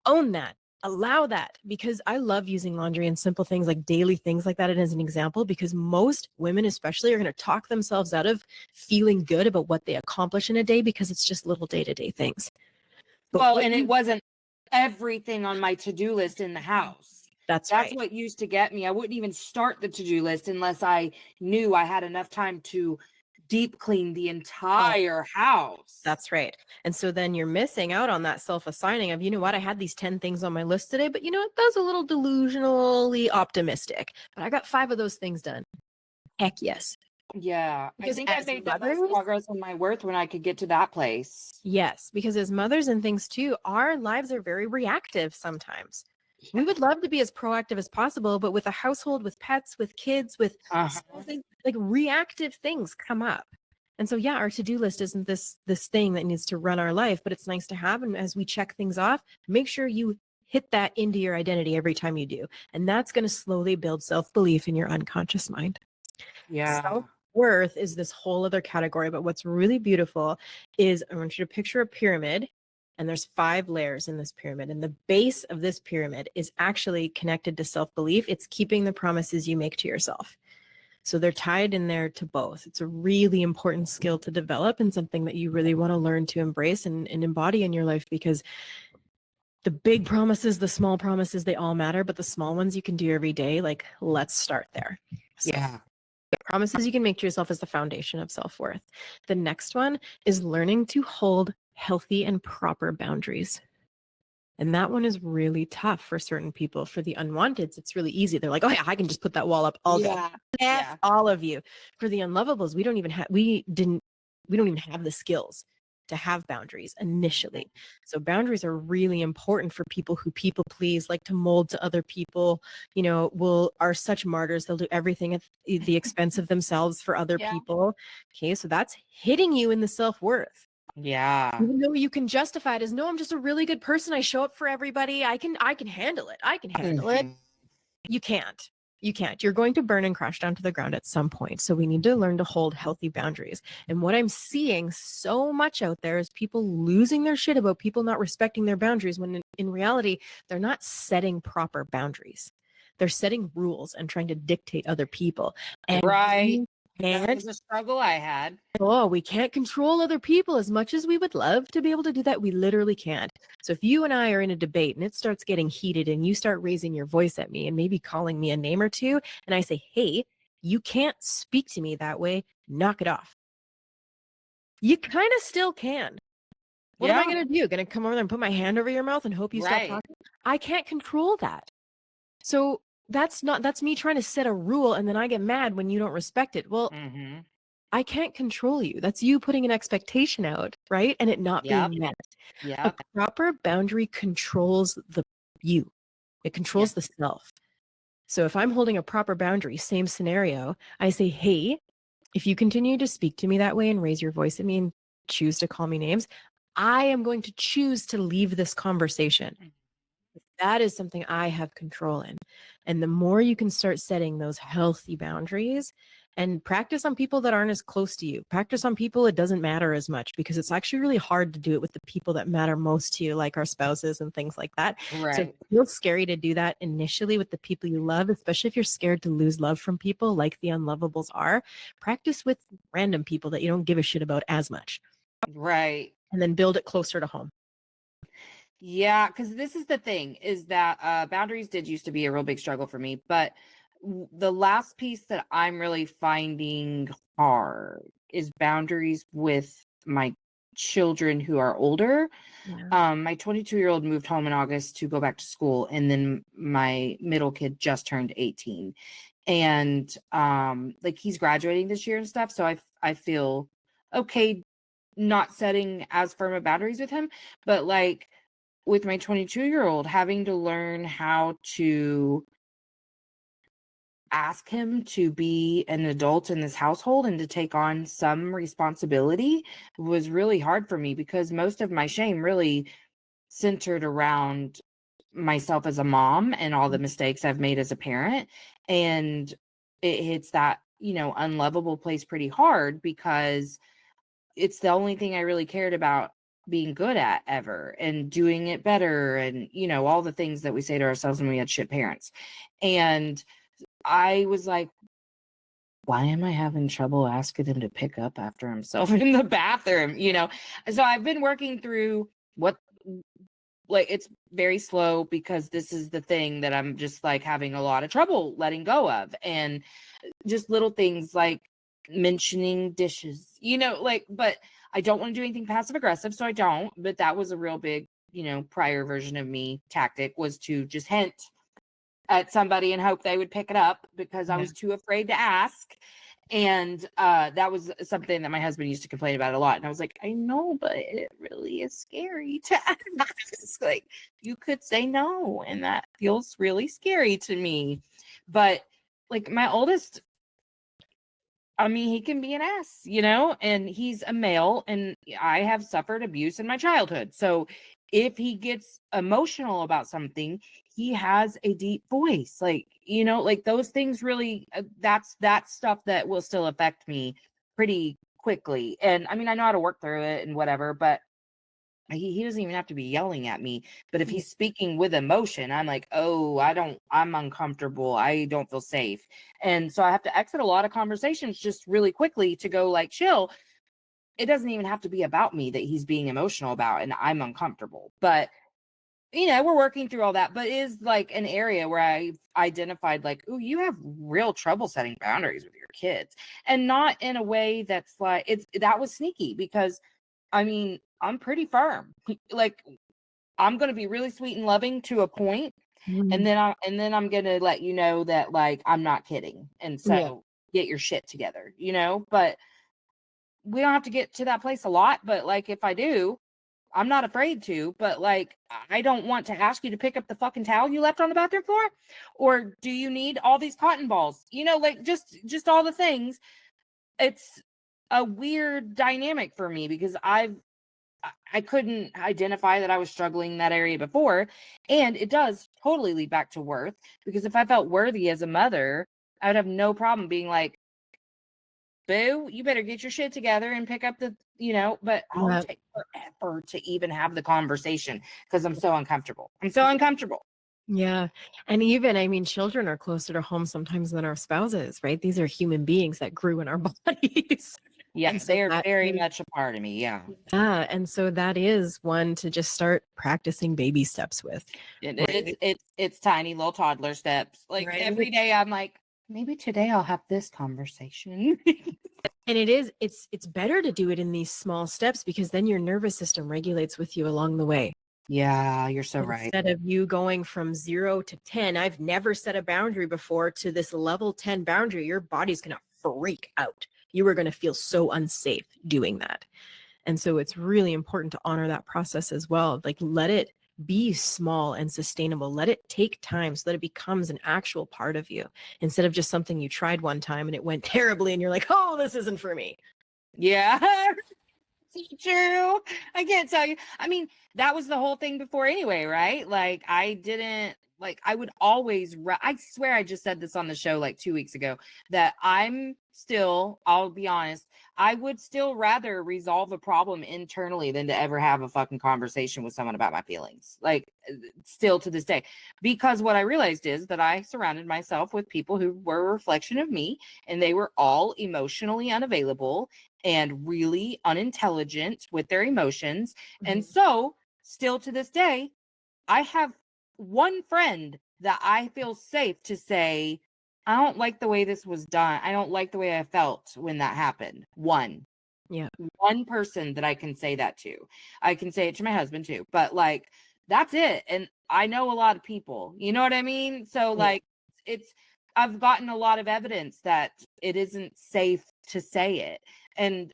Own that. Allow that, because I love using laundry and simple things like daily things like that as an example, because most women especially are going to talk themselves out of feeling good about what they accomplish in a day because it's just little day-to-day things. But Well, and it wasn't everything on my to-do list in the house. That's That's right. what used to get me. I wouldn't even start the to-do list unless I knew I had enough time to deep clean the entire house. That's right. And so then you're missing out on that self-assigning of, you know what, I had these 10 things on my list today, but you know what, that was a little delusionally optimistic. But I got 5 of those things done. Heck yes. Yeah. I Because think I as made the most mothers- progress on my worth when I could get to that place. Yes, because as mothers and things too, our lives are very reactive sometimes. We would love to be as proactive as possible, but with a household, with pets, with kids, with small things, like reactive things come up. And so, yeah, our to-do list isn't this thing that needs to run our life, but it's nice to have. And as we check things off, make sure you hit that into your identity every time you do. And that's going to slowly build self-belief in your unconscious mind. Yeah. Self-worth is this whole other category, but what's really beautiful is I want you to picture a pyramid, and there's 5 layers in this pyramid, and the base of this pyramid is actually connected to self-belief. It's keeping the promises you make to yourself. So they're tied in there to both. It's a really important skill to develop and something that you really want to learn to embrace and embody in your life, because the big promises, the small promises, they all matter, but the small ones you can do every day, like, let's start there. So, Yeah. the promises you can make to yourself is the foundation of self-worth. The next one is learning to hold healthy and proper boundaries. And that one is really tough for certain people. For the unwanteds, it's really easy. They're like, oh yeah, I can just put that wall up all day. F all of you. For the unlovables, we don't even have the skills to have boundaries initially. So boundaries are really important for people who people please, like to mold to other people, you know, are such martyrs. They'll do everything at the expense of themselves for other people. Okay, so that's hitting you in the self-worth. Yeah. Even though you can justify it as, no, I'm just a really good person. I show up for everybody. I can handle it. I can handle it. You can't. You can't. You're going to burn and crash down to the ground at some point. So we need to learn to hold healthy boundaries. And what I'm seeing so much out there is people losing their shit about people not respecting their boundaries, when in reality, they're not setting proper boundaries. They're setting rules and trying to dictate other people. And Right. And that was a struggle I had. we can't control other people as much as we would love to be able to do that. We literally can't. So if you and I are in a debate and it starts getting heated and you start raising your voice at me and maybe calling me a name or two, and I say, hey, you can't speak to me that way, knock it off. You kind of still can. What am I going to do? Going to come over there and put my hand over your mouth and hope you stop talking? I can't control that. So that's me trying to set a rule, and then I get mad when you don't respect it. Well, I can't control you. That's you putting an expectation out, right? And it not being met. A proper boundary controls the you. It controls the self. So if I'm holding a proper boundary, same scenario, I say, hey, if you continue to speak to me that way and raise your voice at me and choose to call me names, I am going to choose to leave this conversation. That is something I have control in. And the more you can start setting those healthy boundaries, and practice on people that aren't as close to you. Practice on people it doesn't matter as much, because it's actually really hard to do it with the people that matter most to you, like our spouses and things like that. Right. So it feels scary to do that initially with the people you love, especially if you're scared to lose love from people like the unlovables are. Practice with random people that you don't give a shit about as much. Right. And then build it closer to home. Yeah, because this is the thing, is that boundaries did used to be a real big struggle for me, but the last piece that I'm really finding hard is boundaries with my children who are older. My 22-year-old moved home in August to go back to school, and then my middle kid just turned 18, and like he's graduating this year and stuff, so I feel okay not setting as firm of boundaries with him, but like with my 22-year-old, having to learn how to ask him to be an adult in this household and to take on some responsibility was really hard for me, because most of my shame really centered around myself as a mom and all the mistakes I've made as a parent. And it hits that, unlovable place pretty hard because it's the only thing I really cared about being good at ever and doing it better. And, all the things that we say to ourselves when we had shit parents. And I was like, why am I having trouble asking him to pick up after himself in the bathroom? So I've been working through it's very slow because this is the thing that I'm just like having a lot of trouble letting go of. And just little things like mentioning dishes, but I don't want to do anything passive aggressive. So I don't, but that was a real big, prior version of me tactic, was to just hint at somebody and hope they would pick it up because I was too afraid to ask. And that was something that my husband used to complain about a lot. And I was like, I know, but it really is scary to ask. Like, you could say no, and that feels really scary to me. But like my oldest, I mean, he can be an ass, and he's a male, and I have suffered abuse in my childhood. So if he gets emotional about something, he has a deep voice. Like, like those things really, that's stuff that will still affect me pretty quickly. And I mean, I know how to work through it and whatever, but he doesn't even have to be yelling at me. But if he's speaking with emotion, I'm like, oh, I'm uncomfortable. I don't feel safe. And so I have to exit a lot of conversations just really quickly to go like, chill. It doesn't even have to be about me that he's being emotional about and I'm uncomfortable. But, we're working through all that. But it is like an area where I've identified like, oh, you have real trouble setting boundaries with your kids. And not in a way that's like, that was sneaky because I mean, I'm pretty firm. Like, I'm going to be really sweet and loving to a point, and then I'm going to let you know that like I'm not kidding. And so get your shit together, But we don't have to get to that place a lot, but like if I do, I'm not afraid to, but like I don't want to ask you to pick up the fucking towel you left on the bathroom floor, or do you need all these cotton balls? Like just all the things. It's a weird dynamic for me because I couldn't identify that I was struggling in that area before. And it does totally lead back to worth, because if I felt worthy as a mother, I would have no problem being like, boo, you better get your shit together and pick up the, but I'll take forever to even have the conversation because I'm so uncomfortable. Yeah. And even, I mean, children are closer to home sometimes than our spouses, right? These are human beings that grew in our bodies. Yeah, So they're that very is, much a part of me. Yeah. and so that is one to just start practicing baby steps with. And Right. it's tiny little toddler steps. Like Right. every day I'm like, maybe today I'll have this conversation. And it's better to do it in these small steps because then your nervous system regulates with you along the way. Yeah, you're so right. Instead of you going from 0 to 10, I've never set a boundary before, to this level 10 boundary, your body's going to freak out. You are going to feel so unsafe doing that. And so it's really important to honor that process as well. Like, let it be small and sustainable. Let it take time so that it becomes an actual part of you, instead of just something you tried one time and it went terribly and you're like, oh, this isn't for me. Yeah. True. I can't tell you. I mean, that was the whole thing before anyway, right? Like I didn't like I would always I swear I just said this on the show like 2 weeks ago, that I'll be honest, I would still rather resolve a problem internally than to ever have a fucking conversation with someone about my feelings. Like still to this day. Because what I realized is that I surrounded myself with people who were a reflection of me, and they were all emotionally unavailable and really unintelligent with their emotions. And so, still to this day, I have one friend that I feel safe to say, I don't like the way this was done. I don't like the way I felt when that happened. Yeah. One person that I can say that to. I can say it to my husband too, but like that's it. And I know a lot of people, you know what I mean? So like I've gotten a lot of evidence that it isn't safe to say it. And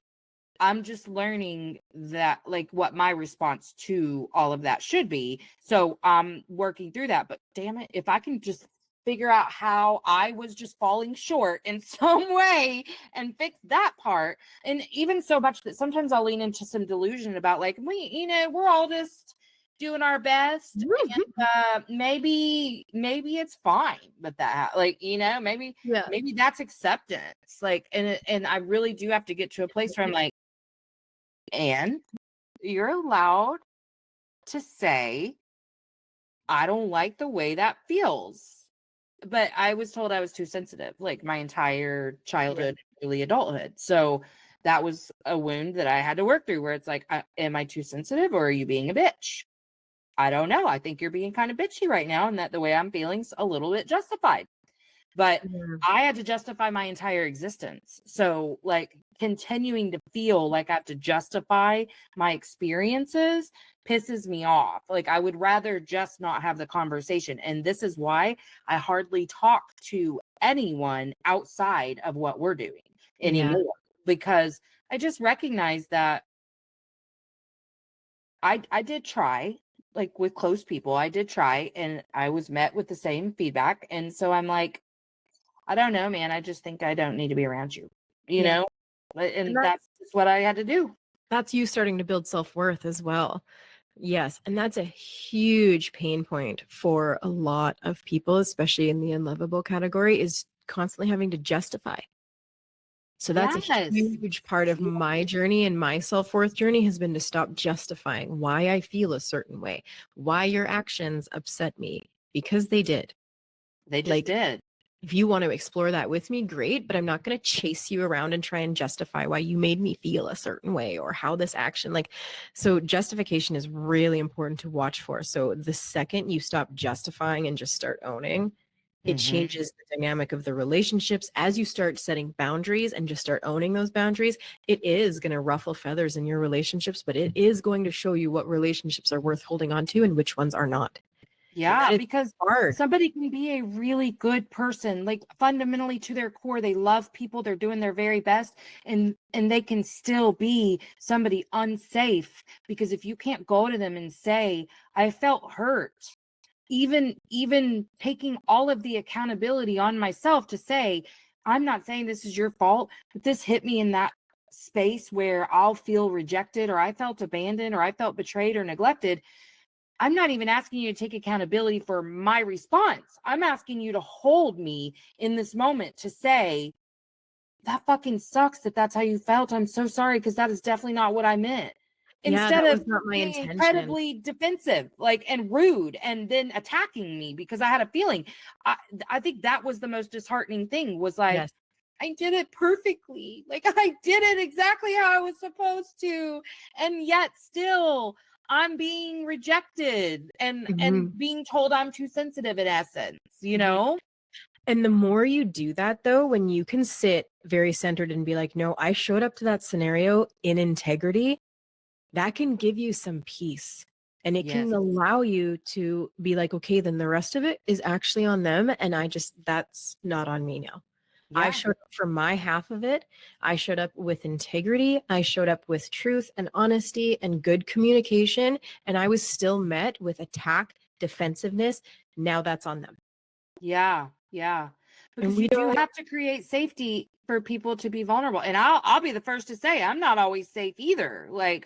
I'm just learning that like what my response to all of that should be. So I'm working through that. But damn it, if I can just figure out how I was just falling short in some way and fix that part. And even so much that sometimes I'll lean into some delusion about like, we're all just doing our best, and maybe it's fine, but that, like, you know, maybe Yeah. that's acceptance. Like, and I really do have to get to a place where I'm like, and you're allowed to say, I don't like the way that feels. But I was told I was too sensitive, like my entire Yeah. childhood, early adulthood. So that was a wound that I had to work through, where it's like, am I too sensitive, or are you being a bitch? I don't know. I think you're being kind of bitchy right now, and that the way I'm feeling's a little bit justified. But Yeah. I had to justify my entire existence. So, like, continuing to feel like I have to justify my experiences pisses me off. Like, I would rather just not have the conversation. And this is why I hardly talk to anyone outside of what we're doing Yeah. anymore, because I just recognize that I did try, like, with close people. I did try, and I was met with the same feedback. And so I'm like, I don't know, man. I just think I don't need to be around you, you Yeah. know? And And that's just what I had to do. that's you starting to build self-worth as well. Yes, and that's a huge pain point for a lot of people, especially in the unlovable category, is constantly having to justify. So that's a Yes. huge part of Yeah. my journey, and my self-worth journey has been to stop justifying why I feel a certain way, why your actions upset me, because they did. They just Like, did. if you want to explore that with me, great, but I'm not going to chase you around and try and justify why you made me feel a certain way or how this action, like, so justification is really important to watch for. So the second you stop justifying and just start owning, it Hmm. changes the dynamic of the relationships. As you start setting boundaries and just start owning those boundaries, it is going to ruffle feathers in your relationships, but it is going to show you what relationships are worth holding on to and which ones are not. And Yeah, that is because hard. somebody can be a really good person, like fundamentally to their core, they love people, they're doing their very best, and they can still be somebody unsafe, because if you can't go to them and say, I felt hurt, even taking all of the accountability on myself to say, I'm not saying this is your fault, but this hit me in that space where I'll feel rejected, or I felt abandoned, or I felt betrayed or neglected. I'm not even asking you to take accountability for my response. I'm asking you to hold me in this moment to say, that fucking sucks that that's how you felt. I'm so sorry, because that is definitely not what I meant. Yeah, Instead that of was not my being intention. incredibly defensive, like, and rude, and then attacking me because I had a feeling. I, I think that was the most disheartening thing, was like, Yes. I did it perfectly. Like, I did it exactly how I was supposed to. And yet still I'm being rejected and Mhm. being told I'm too sensitive, in essence, you Mhm. know? And the more you do that, though, when you can sit very centered and be like, no, I showed up to that scenario in integrity, that can give you some peace. And it can Yes. allow you to be like, okay, then the rest of it is actually on them. And that's not on me now. I Yeah. showed up for my half of it. I showed up with integrity. I showed up with truth and honesty and good communication. And I was still met with attack, defensiveness. Now that's on them. Yeah, yeah. And Because we you do don't, have to create safety for people to be vulnerable. And I'll be the first to say, I'm not always safe either. Like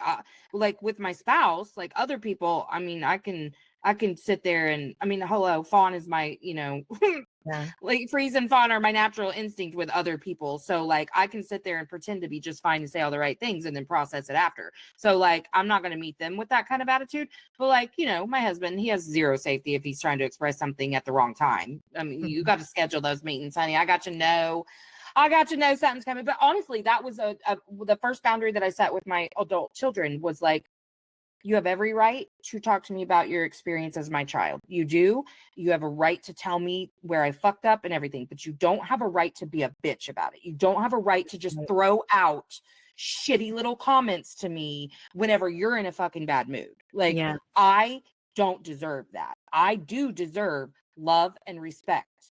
with my spouse, like other people, I mean, I can sit there and, I mean, hello, fawn is my, yeah. like freeze and fawn are my natural instinct with other people. So like I can sit there and pretend to be just fine and say all the right things and then process it after. So like I'm not going to meet them with that kind of attitude. But like, my husband, he has zero safety if he's trying to express something at the wrong time. I mean, you Mhm. got to schedule those meetings, honey. I got to know something's coming. But honestly, that was the first boundary that I set with my adult children, was like, you have every right to talk to me about your experience as my child. You do. You have a right to tell me where I fucked up and everything, but you don't have a right to be a bitch about it. You don't have a right to just Right. throw out shitty little comments to me whenever you're in a fucking bad mood. Like, Yeah. I don't deserve that. I do deserve love and respect.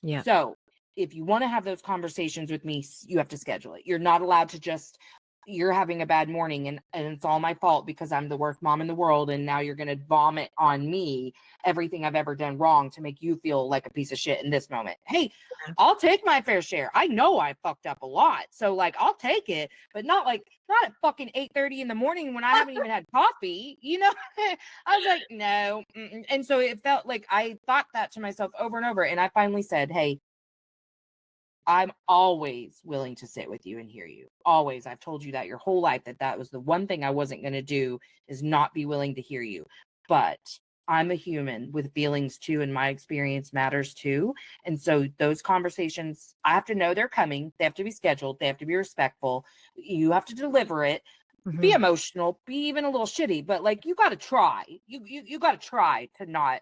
Yeah. So if you want to have those conversations with me, you have to schedule it. You're not allowed to just you're having a bad morning and it's all my fault because I'm the worst mom in the world. And now you're going to vomit on me everything I've ever done wrong to make you feel like a piece of shit in this moment. Hey, I'll take my fair share. I know I fucked up a lot. So like, I'll take it, but not at fucking 8:30 in the morning when I haven't even had coffee, you know? I was like, no. And so it felt like I thought that to myself over and over. And I finally said, hey, I'm always willing to sit with you and hear you. Always. I've told you that your whole life, that was the one thing I wasn't going to do, is not be willing to hear you. But I'm a human with feelings too, and my experience matters too. And so those conversations, I have to know they're coming. They have to be scheduled. They have to be respectful. You have to deliver it. Be emotional, be even a little shitty, but like you got to try. You got to try to not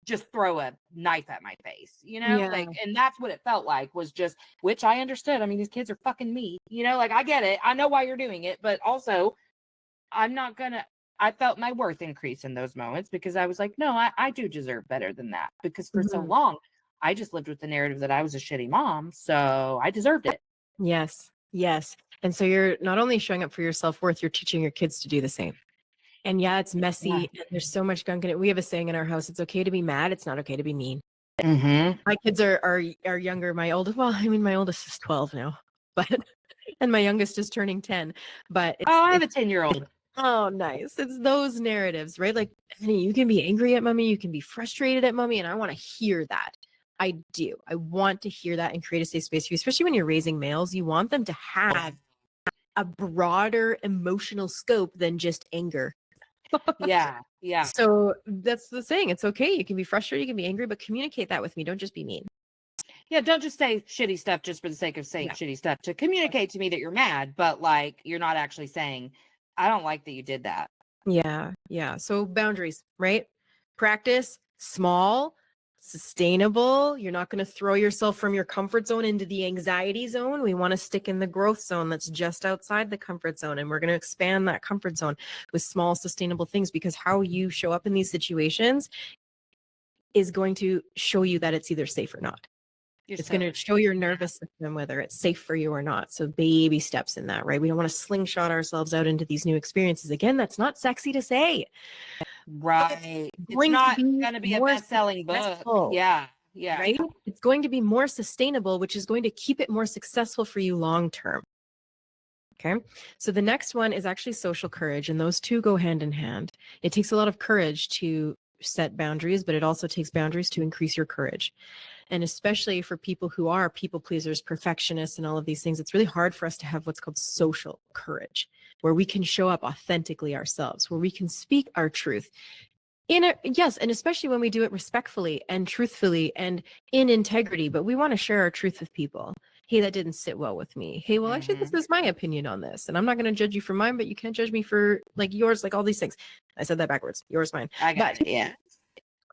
just throw a knife at my face, you know? Yeah. Like, and that's what it felt like, was just, which I understood. I mean, these kids are fucking me, you know? Like, I get it. I know why you're doing it, but also I'm not gonna, I felt my worth increase in those moments because I was like, no, I do deserve better than that, because for so long I just lived with the narrative that I was a shitty mom, so I deserved it. Yes. Yes. And so you're not only showing up for your self-worth, you're teaching your kids to do the same. And yeah, it's messy. And there's so much gunk in it. We have a saying in our house: it's okay to be mad. It's not okay to be mean. My kids are younger. My oldest is 12 now, but and my youngest is turning 10. But I have a 10-year-old. Oh, nice. It's those narratives, right? Like, honey, you can be angry at mommy, you can be frustrated at mommy, and I want to hear that. I do. I want to hear that and create a safe space for you, especially when you're raising males. You want them to have a broader emotional scope than just anger. Yeah. So that's the saying. It's okay. You can be frustrated, you can be angry, but communicate that with me. Don't just be mean. Yeah, don't just say shitty stuff just for the sake of saying shitty stuff to communicate to me that you're mad, but like you're not actually saying, I don't like that you did that. Yeah. So boundaries, right? Practice small, sustainable. You're not going to throw yourself from your comfort zone into the anxiety zone. We want to stick in the growth zone that's just outside the comfort zone. And we're going to expand that comfort zone with small, sustainable things, because how you show up in these situations is going to show you that it's either safe or not. It's going to show your nervous system whether it's safe for you or not. So baby steps in that, right? We don't want to slingshot ourselves out into these new experiences. Again, that's not sexy to say. Right. It's not going to be a best-selling book. Yeah. Right? It's going to be more sustainable, which is going to keep it more successful for you long term. Okay. So the next one is actually social courage, and those two go hand in hand. It takes a lot of courage to set boundaries, but it also takes boundaries to increase your courage. And especially for people who are people pleasers, perfectionists, and all of these things, it's really hard for us to have what's called social courage, where we can show up authentically ourselves, where we can speak our truth. Yes, and especially when we do it respectfully and truthfully and in integrity, but we want to share our truth with people. Hey, that didn't sit well with me. Hey, well, actually, this is my opinion on this, and I'm not going to judge you for mine, but you can't judge me for like yours, like all these things. I said that backwards. Yours, mine. I got it. Yeah.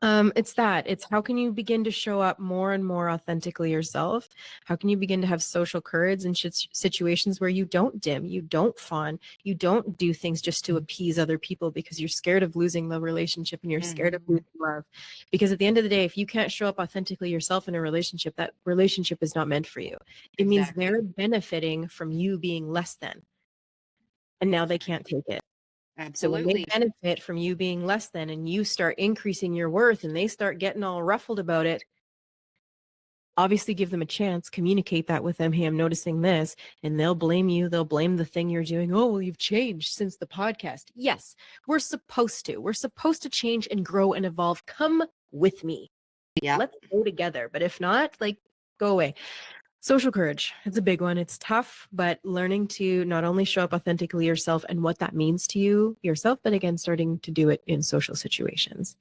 It's how can you begin to show up more and more authentically yourself? How can you begin to have social courage in situations where you don't dim, you don't fawn, you don't do things just to appease other people because you're scared of losing the relationship and you're scared of losing love? Because at the end of the day, if you can't show up authentically yourself in a relationship, that relationship is not meant for you. It means they're benefiting from you being less than, and now they can't take it. Absolutely. So when they benefit from you being less than and you start increasing your worth and they start getting all ruffled about it, obviously give them a chance, communicate that with them. Hey, I'm noticing this, and they'll blame you. They'll blame the thing you're doing. Oh, well, you've changed since the podcast. Yes, we're supposed to. We're supposed to change and grow and evolve. Come with me. Yeah. Let's go together. But if not, like, go away. Social courage. It's a big one. It's tough, but learning to not only show up authentically yourself and what that means to you yourself, but again, starting to do it in social situations.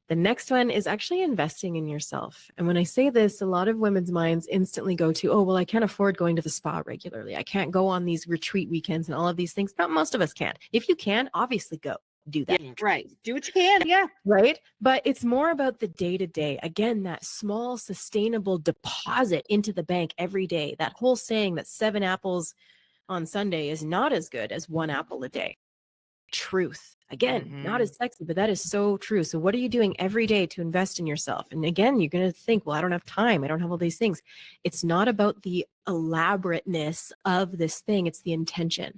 The next one is actually investing in yourself. And when I say this, a lot of women's minds instantly go to, oh, well, I can't afford going to the spa regularly. I can't go on these retreat weekends and all of these things. Not most of us can. If you can, obviously go. Do that. Yeah, right. Do what you can. Yeah. Right. But it's more about the day to day. Again, that small, sustainable deposit into the bank every day. That whole saying that 7 apples on Sunday is not as good as 1 apple a day. Truth. Again, not as sexy, but that is so true. So what are you doing every day to invest in yourself? And again, you're going to think, well, I don't have time. I don't have all these things. It's not about the elaborateness of this thing. It's the intention.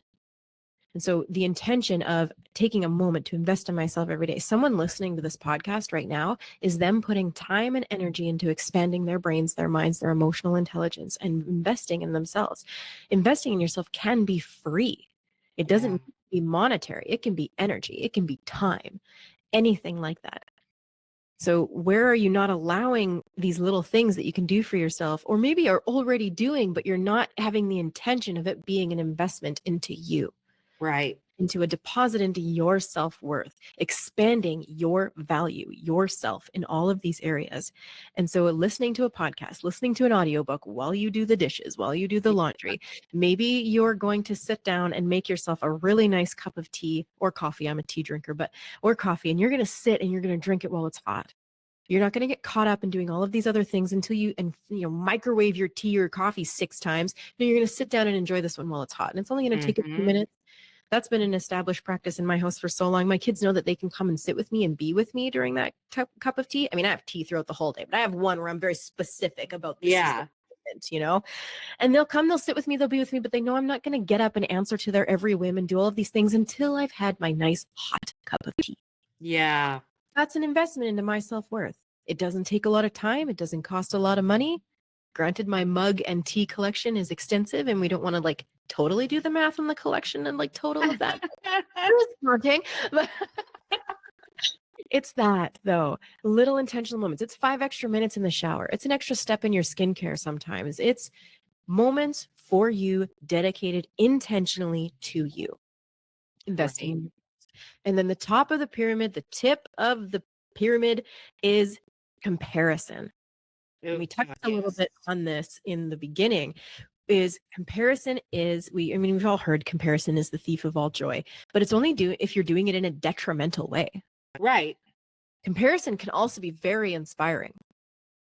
And so the intention of taking a moment to invest in myself every day, someone listening to this podcast right now is them putting time and energy into expanding their brains, their minds, their emotional intelligence, and investing in themselves. Investing in yourself can be free. It doesn't need to be monetary. It can be energy. It can be time, anything like that. So where are you not allowing these little things that you can do for yourself, or maybe are already doing, but you're not having the intention of it being an investment into you? Right. Into a deposit into your self-worth, expanding your value, yourself in all of these areas. And so listening to a podcast, listening to an audiobook while you do the dishes, while you do the laundry, maybe you're going to sit down and make yourself a really nice cup of tea or coffee. I'm a tea drinker, or coffee, and you're going to sit and you're going to drink it while it's hot. You're not going to get caught up in doing all of these other things until you microwave your tea or coffee 6 times. No, you're going to sit down and enjoy this one while it's hot. And it's only going to take a few minutes. That's been an established practice in my house for so long. My kids know that they can come and sit with me and be with me during that cup of tea. I mean, I have tea throughout the whole day, but I have one where I'm very specific about this. Yeah. And they'll come, they'll sit with me, they'll be with me, but they know I'm not going to get up and answer to their every whim and do all of these things until I've had my nice hot cup of tea. Yeah. That's an investment into my self-worth. It doesn't take a lot of time. It doesn't cost a lot of money. Granted, my mug and tea collection is extensive, and we don't want to totally do the math on the collection and total of that. It's daunting, but it's that though. Little intentional moments. It's 5 extra minutes in the shower. It's an extra step in your skincare sometimes. It's moments for you dedicated intentionally to you. Investing in. And then the top of the pyramid, the tip of the pyramid is comparison. We touched a little bit on this in the beginning. Is comparison is we've all heard comparison is the thief of all joy, but it's only if you're doing it in a detrimental way. Right. Comparison can also be very inspiring.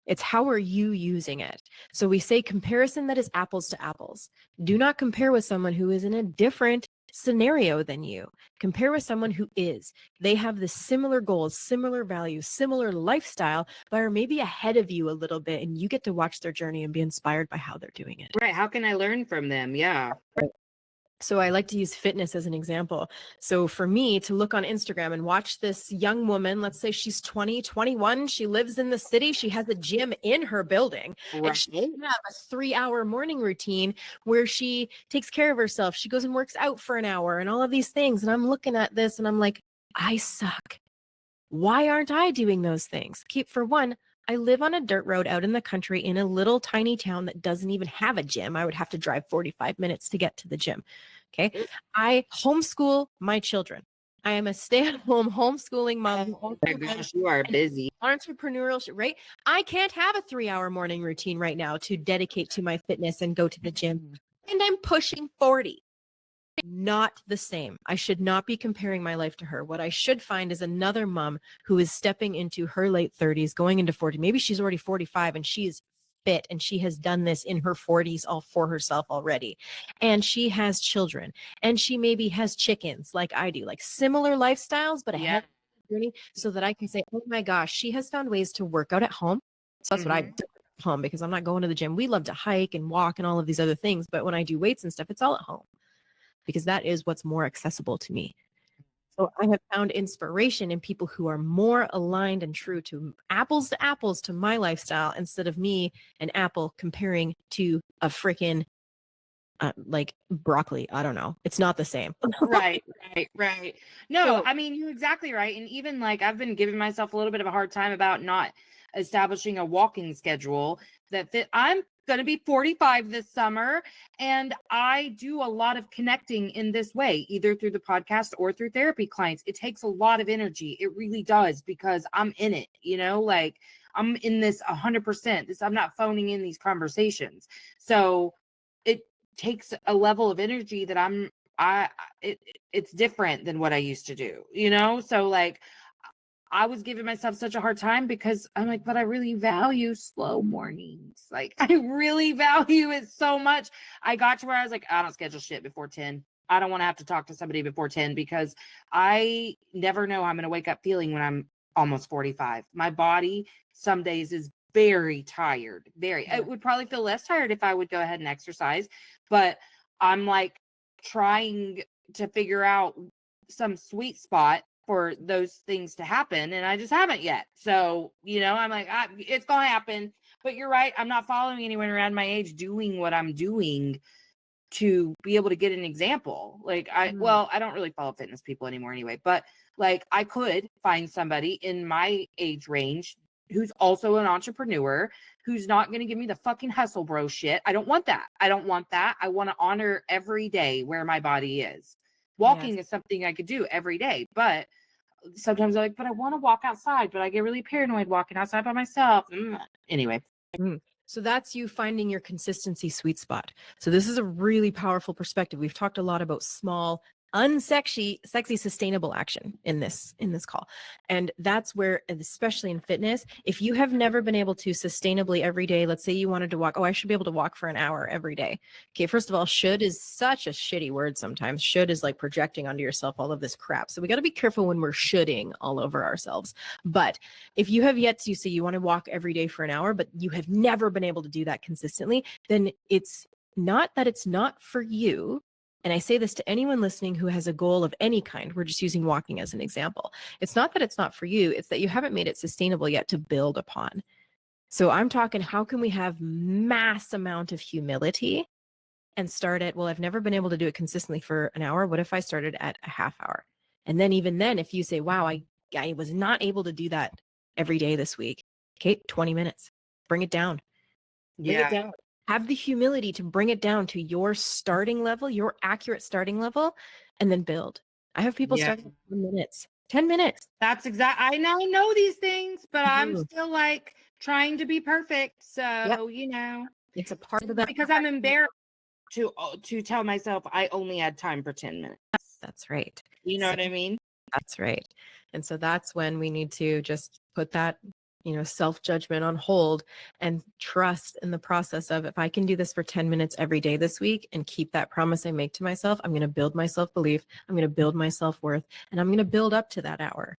It's how are you using it? So we say comparison that is apples to apples. Do not compare with someone who is in a different scenario than you. Compare with someone who is. They have the similar goals, similar values, similar lifestyle, but are maybe ahead of you a little bit, and you get to watch their journey and be inspired by how they're doing it. Right. How can I learn from them? Yeah. Right. So I like to use fitness as an example. So for me to look on Instagram and watch this young woman, let's say she's 20, 21, she lives in the city, she has a gym in her building, Right. and she have a 3-hour morning routine where she takes care of herself. She goes and works out for an hour and all of these things. And I'm looking at this and I'm like, I suck. Why aren't I doing those things? For one, I live on a dirt road out in the country in a little tiny town that doesn't even have a gym. I would have to drive 45 minutes to get to the gym. Okay. I homeschool my children. I am a stay-at-home homeschooling mom. Oh my gosh, you are busy. Entrepreneurial, right? I can't have a 3-hour morning routine right now to dedicate to my fitness and go to the gym. And I'm pushing 40. Not the same. I should not be comparing my life to her. What I should find is another mom who is stepping into her late 30s, going into 40. Maybe she's already 45 and she is fit and she has done this in her 40s all for herself already. And she has children and she maybe has chickens like I do, similar lifestyles, but ahead of the journey, so that I can say, oh my gosh, she has found ways to work out at home. So that's what I do at home, because I'm not going to the gym. We love to hike and walk and all of these other things. But when I do weights and stuff, it's all at home, because that is what's more accessible to me. So I have found inspiration in people who are more aligned and true to apples to my lifestyle, instead of me, an apple, comparing to a freaking broccoli. I don't know. It's not the same. Right. No, I mean, you're exactly right. And even I've been giving myself a little bit of a hard time about not establishing a walking schedule that fit. I'm going to be 45 this summer, and I do a lot of connecting in this way, either through the podcast or through therapy clients. It takes a lot of energy. It really does, because I'm in it, I'm in this 100%. I'm not phoning in these conversations. So it takes a level of energy that it's different than what I used to do, So I was giving myself such a hard time, because I'm like, but I really value slow mornings. I really value it so much. I got to where I was like, I don't schedule shit before 10. I don't want to have to talk to somebody before 10, because I never know how I'm going to wake up feeling when I'm almost 45. My body some days is very tired. It would probably feel less tired if I would go ahead and exercise, but I'm trying to figure out some sweet spot for those things to happen, and I just haven't yet. So, I'm like, it's gonna happen. But you're right, I'm not following anyone around my age doing what I'm doing to be able to get an example. Like, I don't really follow fitness people anymore anyway, but like, I could find somebody in my age range who's also an entrepreneur, who's not going to give me the fucking hustle bro shit. I don't want that. I want to honor every day where my body is. Walking is something I could do every day, but sometimes I'm like, but I want to walk outside, but I get really paranoid walking outside by myself. Anyway. So that's you finding your consistency sweet spot. So this is a really powerful perspective. We've talked a lot about small, unsexy, sustainable action in this call. And that's where, especially in fitness, if you have never been able to sustainably every day, let's say you wanted to walk, I should be able to walk for an hour every day. Okay, first of all, should is such a shitty word sometimes. Should is like projecting onto yourself all of this crap. So we got to be careful when we're shoulding all over ourselves. But if you have yet to say you want to walk every day for an hour, but you have never been able to do that consistently, then it's not that it's not for you. And I say this to anyone listening who has a goal of any kind. We're just using walking as an example. It's not that it's not for you. It's that you haven't made it sustainable yet to build upon. So I'm talking, how can we have mass amount of humility and start at, well, I've never been able to do it consistently for an hour. What if I started at a half hour? And then even then, if you say, wow, I was not able to do that every day this week. Okay, 20 minutes. Bring it down. Bring it down. Have the humility to bring it down to your starting level, your accurate starting level, and then build. I have people starting 10 minutes. 10 minutes. That's I know these things, but I'm still like trying to be perfect. So, it's a part of that. Because I'm embarrassed to tell myself I only had time for 10 minutes. That's right. You know what I mean? That's right. And so that's when we need to just put that, self-judgment on hold and trust in the process of, if I can do this for 10 minutes every day this week and keep that promise I make to myself, I'm going to build my self-belief, I'm going to build my self-worth, and I'm going to build up to that hour.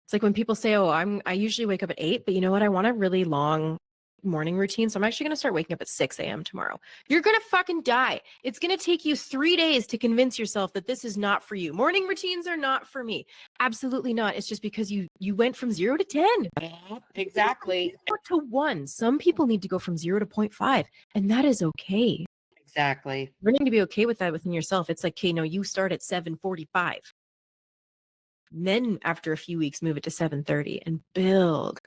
It's like when people say, I usually wake up at 8, but you know what? I want a really long morning routine. So I'm actually going to start waking up at 6 a.m. tomorrow. You're going to fucking die. It's going to take you 3 days to convince yourself that this is not for you. Morning routines are not for me. Absolutely not. It's just because you went from 0 to 10. Exactly. To 1. Some people need to go from 0 to 0.5, and that is okay. Exactly. Learning to be okay with that within yourself. It's like, okay, no, you start at 7:45. Then after a few weeks, move it to 7:30 and build.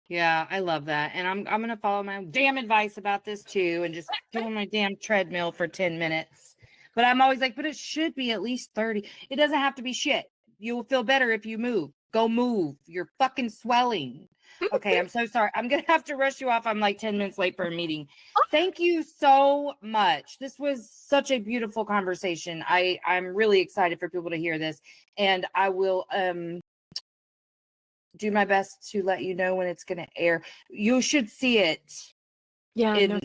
Yeah, I love that. And I'm going to follow my damn advice about this too, and just go on my damn treadmill for 10 minutes. But I'm always like, but it should be at least 30. It doesn't have to be shit. You will feel better if you move. Go move. You're fucking swelling. Okay, I'm so sorry. I'm going to have to rush you off. I'm like 10 minutes late for a meeting. Thank you so much. This was such a beautiful conversation. I'm really excited for people to hear this. And I will do my best to let you know when it's going to air. You should see it. Yeah.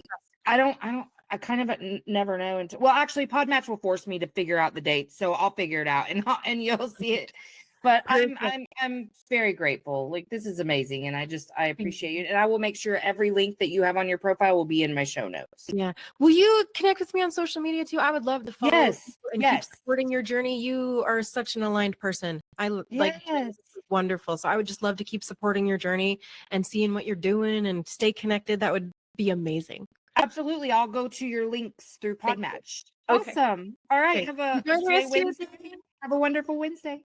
I kind of never know until, well, actually Podmatch will force me to figure out the date, so I'll figure it out and you'll see it. But I'm very grateful. Like, this is amazing, and I appreciate you. And I will make sure every link that you have on your profile will be in my show notes. Yeah. Will you connect with me on social media too? I would love to follow and keep supporting your journey. You are such an aligned person. Wonderful. So I would just love to keep supporting your journey and seeing what you're doing and stay connected. That would be amazing. Absolutely. I'll go to your links through Podmatch. Awesome. All right. Okay. Have a wonderful Wednesday.